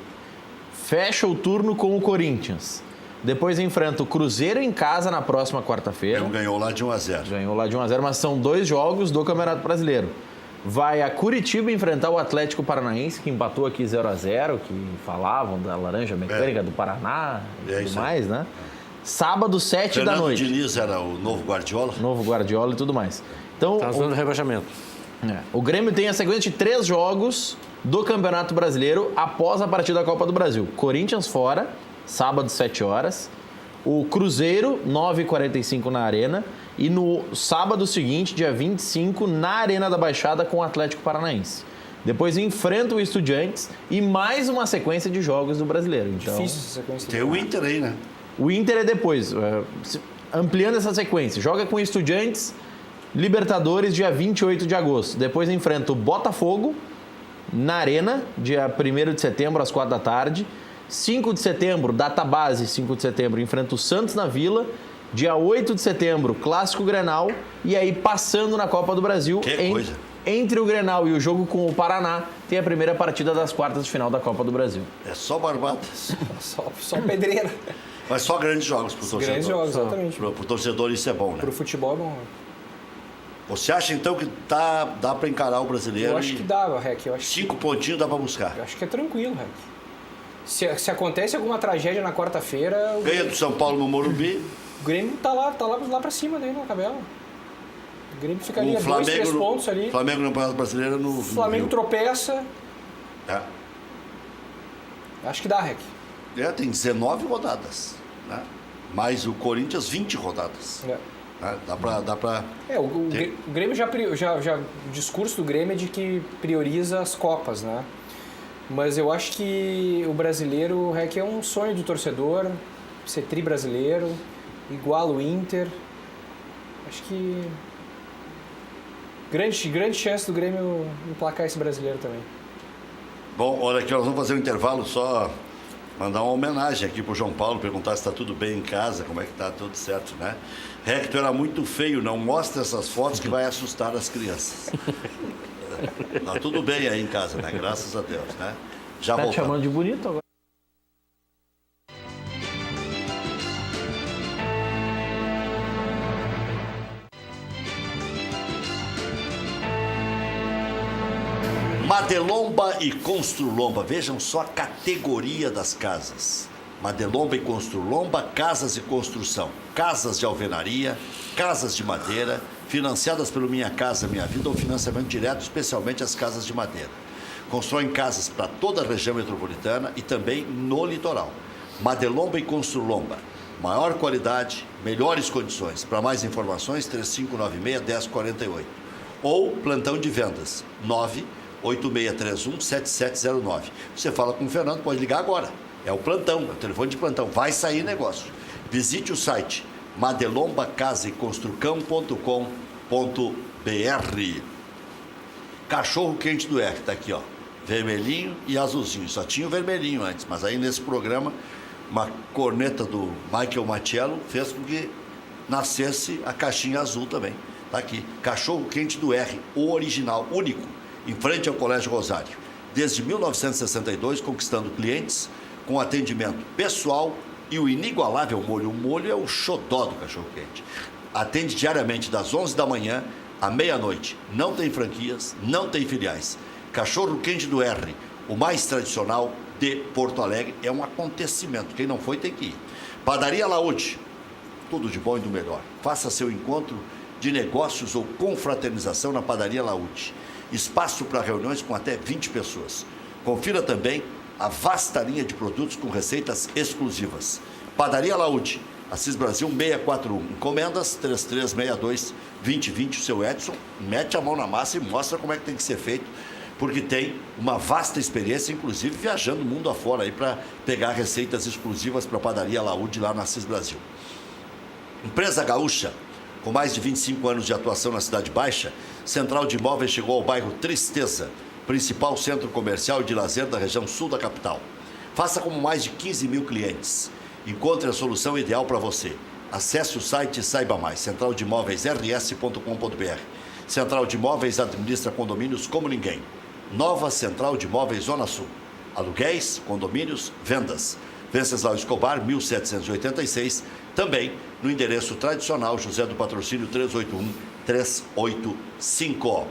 Fecha o turno com o Corinthians. Depois enfrenta o Cruzeiro em casa na próxima quarta-feira. Ganhou lá de 1-0. Ganhou lá de 1-0, mas são 2 jogos do Campeonato Brasileiro. Vai a Curitiba enfrentar o Atlético Paranaense, que empatou aqui 0-0, que falavam da laranja mecânica do Paraná e tudo mais, né? Sábado, 7 da noite. Fernando Diniz era o novo Guardiola. Novo Guardiola e tudo mais. Então, Tá zona de rebaixamento. o Grêmio tem a sequência de 3 jogos do Campeonato Brasileiro após a partida da Copa do Brasil. Corinthians fora, sábado, 7 horas. O Cruzeiro, 9h45 na Arena. E no sábado seguinte, dia 25, na Arena da Baixada com o Atlético Paranaense. Depois enfrenta o Estudiantes e mais uma sequência de jogos do Brasileiro. Então, Difícil essa sequência. Tem o Inter aí, né? o Inter é depois. Ampliando essa sequência. Joga com o Estudiantes, Libertadores, dia 28 de agosto. Depois enfrenta o Botafogo na Arena, dia 1º de setembro, às 4 da tarde. 5 de setembro, data base, 5 de setembro, enfrenta o Santos na Vila. Dia 8 de setembro, Clássico Grenal. E aí, passando na Copa do Brasil, entre o Grenal e o jogo com o Paraná, tem a primeira partida das quartas de final da Copa do Brasil. É só barbada. Só pedreira. Mas só grandes jogos pro torcedor. Grandes jogos, exatamente. Pro torcedor isso é bom, né? Pro futebol é bom. Você acha então que dá para encarar o brasileiro? Eu acho que dá, Rec. 5 pontinhos dá para buscar. Eu acho que é tranquilo, Rec. Se acontece alguma tragédia na quarta-feira... Ganha do São Paulo no Morumbi. O Grêmio tá lá pra cima daí na tabela. O Grêmio ficaria 2, 3 pontos ali. O Flamengo no Campeonato Brasileiro no... O Flamengo tropeça. Acho que dá, Rec. Tem 19 rodadas, né? Mais o Corinthians, 20 rodadas. Dá pra o Grêmio o discurso do Grêmio é de que prioriza as Copas, né? Mas eu acho que o brasileiro, Rec, é um sonho do torcedor, ser tri-brasileiro, igual o Inter. Acho que Grande chance do Grêmio emplacar esse brasileiro também. Bom, olha aqui, nós vamos fazer um intervalo só, mandar uma homenagem aqui pro João Paulo, perguntar se está tudo bem em casa, como é que tá tudo certo, né? Recto era muito feio, não mostra essas fotos que vai assustar as crianças. Tá tudo bem aí em casa, né? Graças a Deus, né? Já Tá te voltamos. chamando de bonito agora? Madelomba e Construlomba, vejam só a categoria das casas. Madelomba e Construlomba, casas de construção, casas de alvenaria, casas de madeira, financiadas pelo Minha Casa Minha Vida ou financiamento direto, especialmente as casas de madeira. Constroem casas para toda a região metropolitana e também no litoral. Madelomba e Construlomba, maior qualidade, melhores condições. Para mais informações, 3596-1048 ou plantão de vendas 98631-7709. Você fala com o Fernando, pode ligar agora. É o plantão, é o telefone de plantão. Vai sair negócio. Visite o site madelombacasaeconstrucão.com.br. Cachorro quente do R, tá aqui, ó. Vermelhinho e azulzinho. Só tinha o vermelhinho antes, mas aí nesse programa, uma corneta do Michael Matiello fez com que nascesse a caixinha azul também. Tá aqui. Cachorro quente do R, o original, único, em frente ao Colégio Rosário. Desde 1962, conquistando clientes com atendimento pessoal e o inigualável molho. O molho é o xodó do cachorro-quente. Atende diariamente das 11 da manhã à meia-noite. Não tem franquias, não tem filiais. Cachorro-quente do R, o mais tradicional de Porto Alegre. É um acontecimento. Quem não foi tem que ir. Padaria Laúde, tudo de bom e do melhor. Faça seu encontro de negócios ou confraternização na Padaria Laúde. Espaço para reuniões com até 20 pessoas. Confira também a vasta linha de produtos com receitas exclusivas. Padaria Laúde, Assis Brasil 641. Encomendas 3362-2020. O seu Edson mete a mão na massa e mostra como é que tem que ser feito, porque tem uma vasta experiência, inclusive viajando o mundo afora aí para pegar receitas exclusivas para a Padaria Laúde lá na Assis Brasil. Empresa gaúcha, com mais de 25 anos de atuação na Cidade Baixa, Central de Imóveis chegou ao bairro Tristeza, principal centro comercial e de lazer da região sul da capital. Faça como mais de 15 mil clientes. Encontre a solução ideal para você. Acesse o site e saiba mais. centraldemóveisrs.com.br. Central de Imóveis administra condomínios como ninguém. Nova Central de Imóveis Zona Sul. Aluguéis, condomínios, vendas. Venceslau Escobar, 1786. Também no endereço tradicional José do Patrocínio 381-385.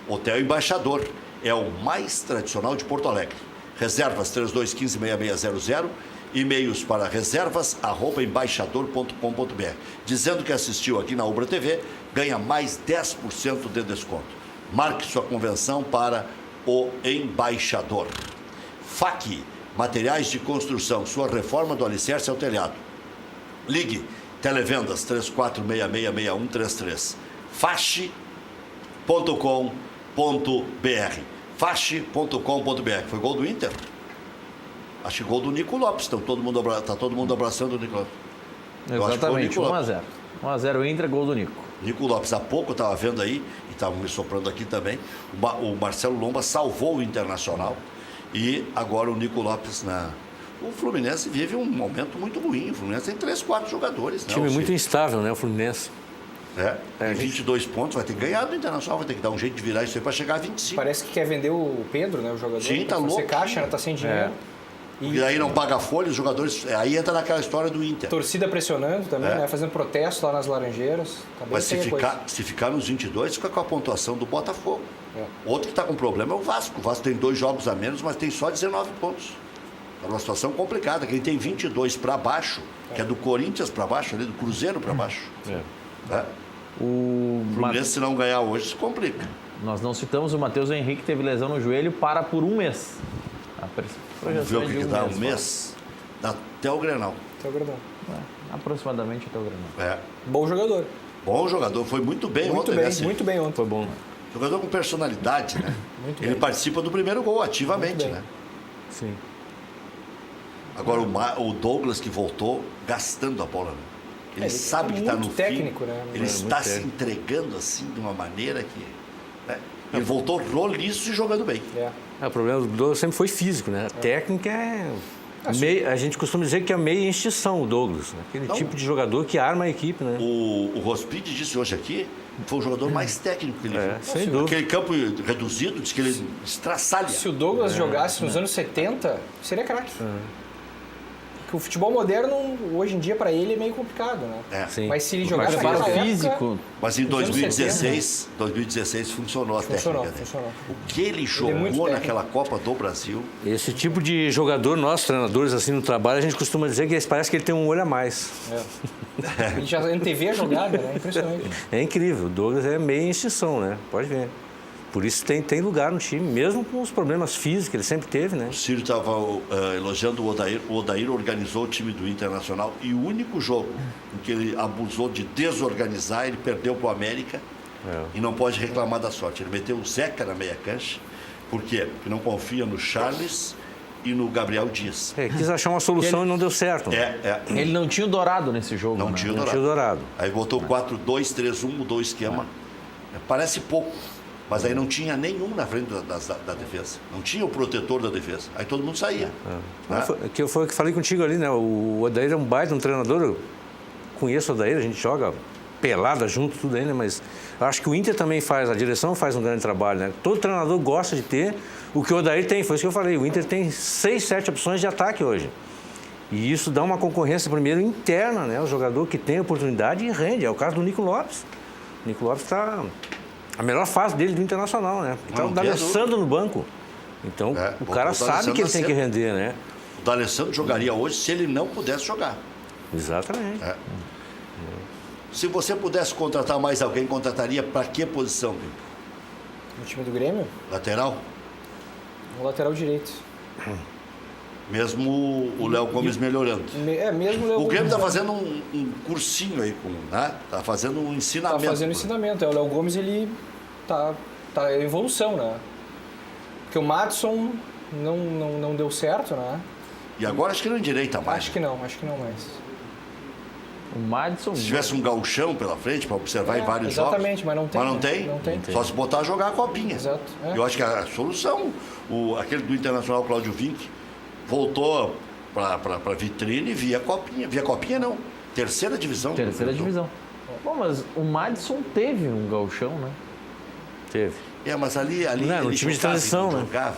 Hotel Embaixador. É o mais tradicional de Porto Alegre. Reservas 3215-6600, e-mails para reservas@embaixador.com.br. Dizendo que assistiu aqui na Ubra TV, ganha mais 10% de desconto. Marque sua convenção para o Embaixador. FAC, materiais de construção, sua reforma do alicerce ao telhado. Ligue, televendas 34666133. fache.com.br. fache.com.br. Foi gol do Inter? Acho que gol do Nico Lopes. Então, tá todo mundo abraçando o Nico Lopes. Exatamente, 1-0. 1-0 Inter, gol do Nico. Nico Lopes, há pouco eu estava vendo aí, e estavam me soprando aqui também, o Marcelo Lomba salvou o Internacional e agora o Nico Lopes O Fluminense vive um momento muito ruim. O Fluminense tem 3, 4 jogadores. Time muito instável, né, o Fluminense. Tem 22 pontos, vai ter que ganhar do Internacional, vai ter que dar um jeito de virar isso aí para chegar a 25. Parece que quer vender o Pedro, né, o jogador. Sim, tá louco. Você caixa, tá sem dinheiro. E aí não paga folha, os jogadores... Aí entra naquela história do Inter. Torcida pressionando também, né? Fazendo protesto lá nas Laranjeiras. Tá bem. Mas se ficar nos 22, fica com a pontuação do Botafogo. Outro que está com problema é o Vasco. O Vasco tem 2 jogos a menos, mas tem só 19 pontos. É uma situação complicada. Quem tem 22 para baixo, que é do Corinthians para baixo, ali do Cruzeiro para baixo. O Fluminense, se não ganhar hoje, se complica. Nós não citamos, o Matheus Henrique teve lesão no joelho, para por 1 mês. Vamos ver o que dá um mês. Dá até o Grenal. Até o Grenal. Aproximadamente até o Grenal. Bom jogador. Bom jogador. Foi muito bem ontem. Muito bem ontem. Foi bom. Jogador com personalidade, né? Ele participa do primeiro gol ativamente, né? Sim. Agora o Douglas que voltou gastando a bola, né? Ele sabe que está no técnico, fim. né? Ele está se entregando assim de uma maneira que Ele voltou roliço e jogando bem. O problema do Douglas sempre foi físico, né? A técnica a gente costuma dizer que é meia extinção o Douglas, né? Aquele tipo de jogador que arma a equipe, né? O Rospid disse hoje aqui, foi o jogador mais técnico que ele viu. Sem dúvida. Aquele campo reduzido, diz que ele estraçalha. Se o Douglas jogasse nos anos 70, seria craque. Porque o futebol moderno, hoje em dia, para ele, é meio complicado, né? Sim. Mas se ele jogasse Preparo naquela físico. época, Mas em Nos anos 2016 funcionou a técnica dele. funcionou. O que ele muito jogou técnico. naquela Copa do Brasil... Esse tipo de jogador, nós treinadores, assim, no trabalho, a gente costuma dizer que parece que ele tem um olho a mais. Ele já antevê a jogada, né? Impressionante. É incrível. O Douglas é meia extinção, né? Pode ver. Por isso tem lugar no time, mesmo com os problemas físicos que ele sempre teve, né? O Círio estava elogiando o Odair. O Odair organizou o time do Internacional e o único jogo em que ele abusou de desorganizar, ele perdeu para o América e não pode reclamar da sorte. Ele meteu o Zeca na meia cancha. Por quê? Porque não confia no Charles e no Gabriel Dias. Quis achar uma solução e não deu certo. Ele não tinha o Dourado nesse jogo, Não né? tinha o Não Dourado. tinha o Dourado. Aí botou 4-2-3-1, mudou o esquema. Parece pouco, mas aí não tinha nenhum na frente da defesa. Não tinha o protetor da defesa. Aí todo mundo saía. Né? Foi o que falei contigo ali, né? O Odair é um baita, um treinador. Eu conheço o Odair, a gente joga pelada junto, tudo aí, né? Mas acho que o Inter também a direção faz um grande trabalho, né? Todo treinador gosta de ter o que o Odair tem. Foi isso que eu falei. O Inter tem 6, 7 opções de ataque hoje. E isso dá uma concorrência, primeiro, interna, né? O jogador que tem oportunidade e rende. É o caso do Nico Lopes. O Nico Lopes está... A melhor fase dele do Internacional, né? Está o D'Alessandro no banco. Então, o cara sabe que ele tem que render, né? O D'Alessandro jogaria hoje se ele não pudesse jogar. Exatamente. Se você pudesse contratar mais alguém, contrataria para que posição, Pipo? No time do Grêmio, Lateral? no lateral direito. Mesmo o Léo Gomes melhorando. Mesmo o Léo O Grêmio está Gomes, fazendo um cursinho aí, né? Está fazendo um ensinamento. tá fazendo ensinamento. O Léo Gomes, ele tá em evolução, né? Porque o Madison não deu certo, né? E agora acho que não endireita mais. Acho que não mais. O Madison... Se tivesse um gauchão pela frente para observar em vários exatamente, jogos. mas não tem. Mas não tem? Não tem. Só se botar a jogar a copinha. Exato. Eu acho que a solução, aquele do Internacional, Cláudio Vinck, voltou para vitrine via copinha. Via copinha não. Terceira divisão. Terceira divisão. Bom, mas o Madison teve um gauchão, né? Teve. Mas ali Não, no ele time de jogava, transição, ele né? jogava,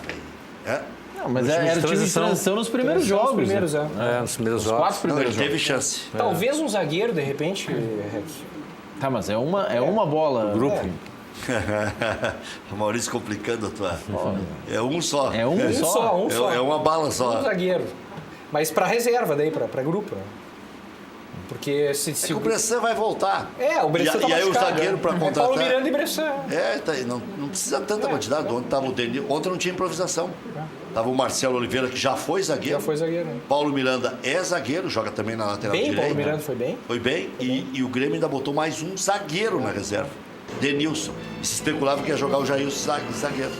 Não, mas No time de era o time de transição. transição nos primeiros Transição jogos. nos primeiros, né? Nos primeiros Os jogos. 4 Não, primeiros ele jogos. teve chance. Talvez um zagueiro, de repente, Rec. Tá, mas é uma bola. Grupo. O Maurício complicando a tua. É um só. É um só. Um só. É uma bala só. Um zagueiro. Mas para reserva daí, para grupo, né? Porque se O Bressan vai voltar. o Bressan tá E aí o machucado, zagueiro né? para contratar. Paulo Miranda e Bressan. Não precisa tanta quantidade. Ontem estava o Denil. Ontem não tinha improvisação. Tava o Marcelo Oliveira, que já foi zagueiro. Já foi zagueiro, né? Paulo Miranda é zagueiro, joga também na lateral Bem, direita. Paulo Miranda foi bem. Foi bem. E o Grêmio ainda botou mais um zagueiro na reserva. Denilson. E se especulava que ia jogar o Jailson zagueiro.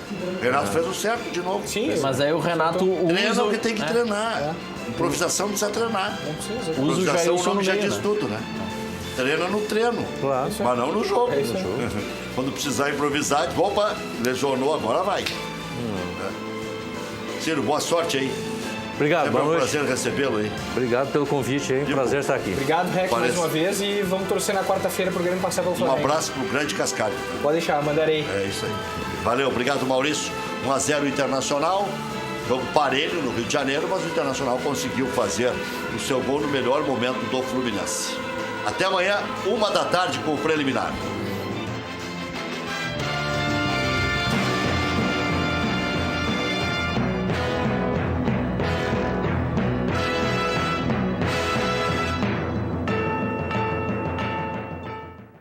Renato fez o certo de novo. Sim, Mas aí o Renato Treina usa o que tem que treinar. Improvisação precisa treinar. não precisa. Usa o Improvisação, o Jailson nome no já meio, diz né? tudo, né? Treina no treino. Claro. Mas não no jogo. É isso aí. Quando precisar improvisar, opa, lesionou, agora vai. Ciro, boa sorte aí. Obrigado, Sempre boa um noite. prazer recebê-lo aí. Obrigado pelo convite aí. Prazer estar aqui. Obrigado, Rec, mais Parece. uma vez. E vamos torcer na quarta-feira pro Grêmio passar pelo Um Flamengo. abraço pro grande Cascalho. Pode deixar, mandarei. É isso aí. Valeu, obrigado, Maurício. 1-0 Internacional. Jogo parelho no Rio de Janeiro, mas o Internacional conseguiu fazer o seu gol no melhor momento do Fluminense. Até amanhã, 1 da tarde com o preliminar.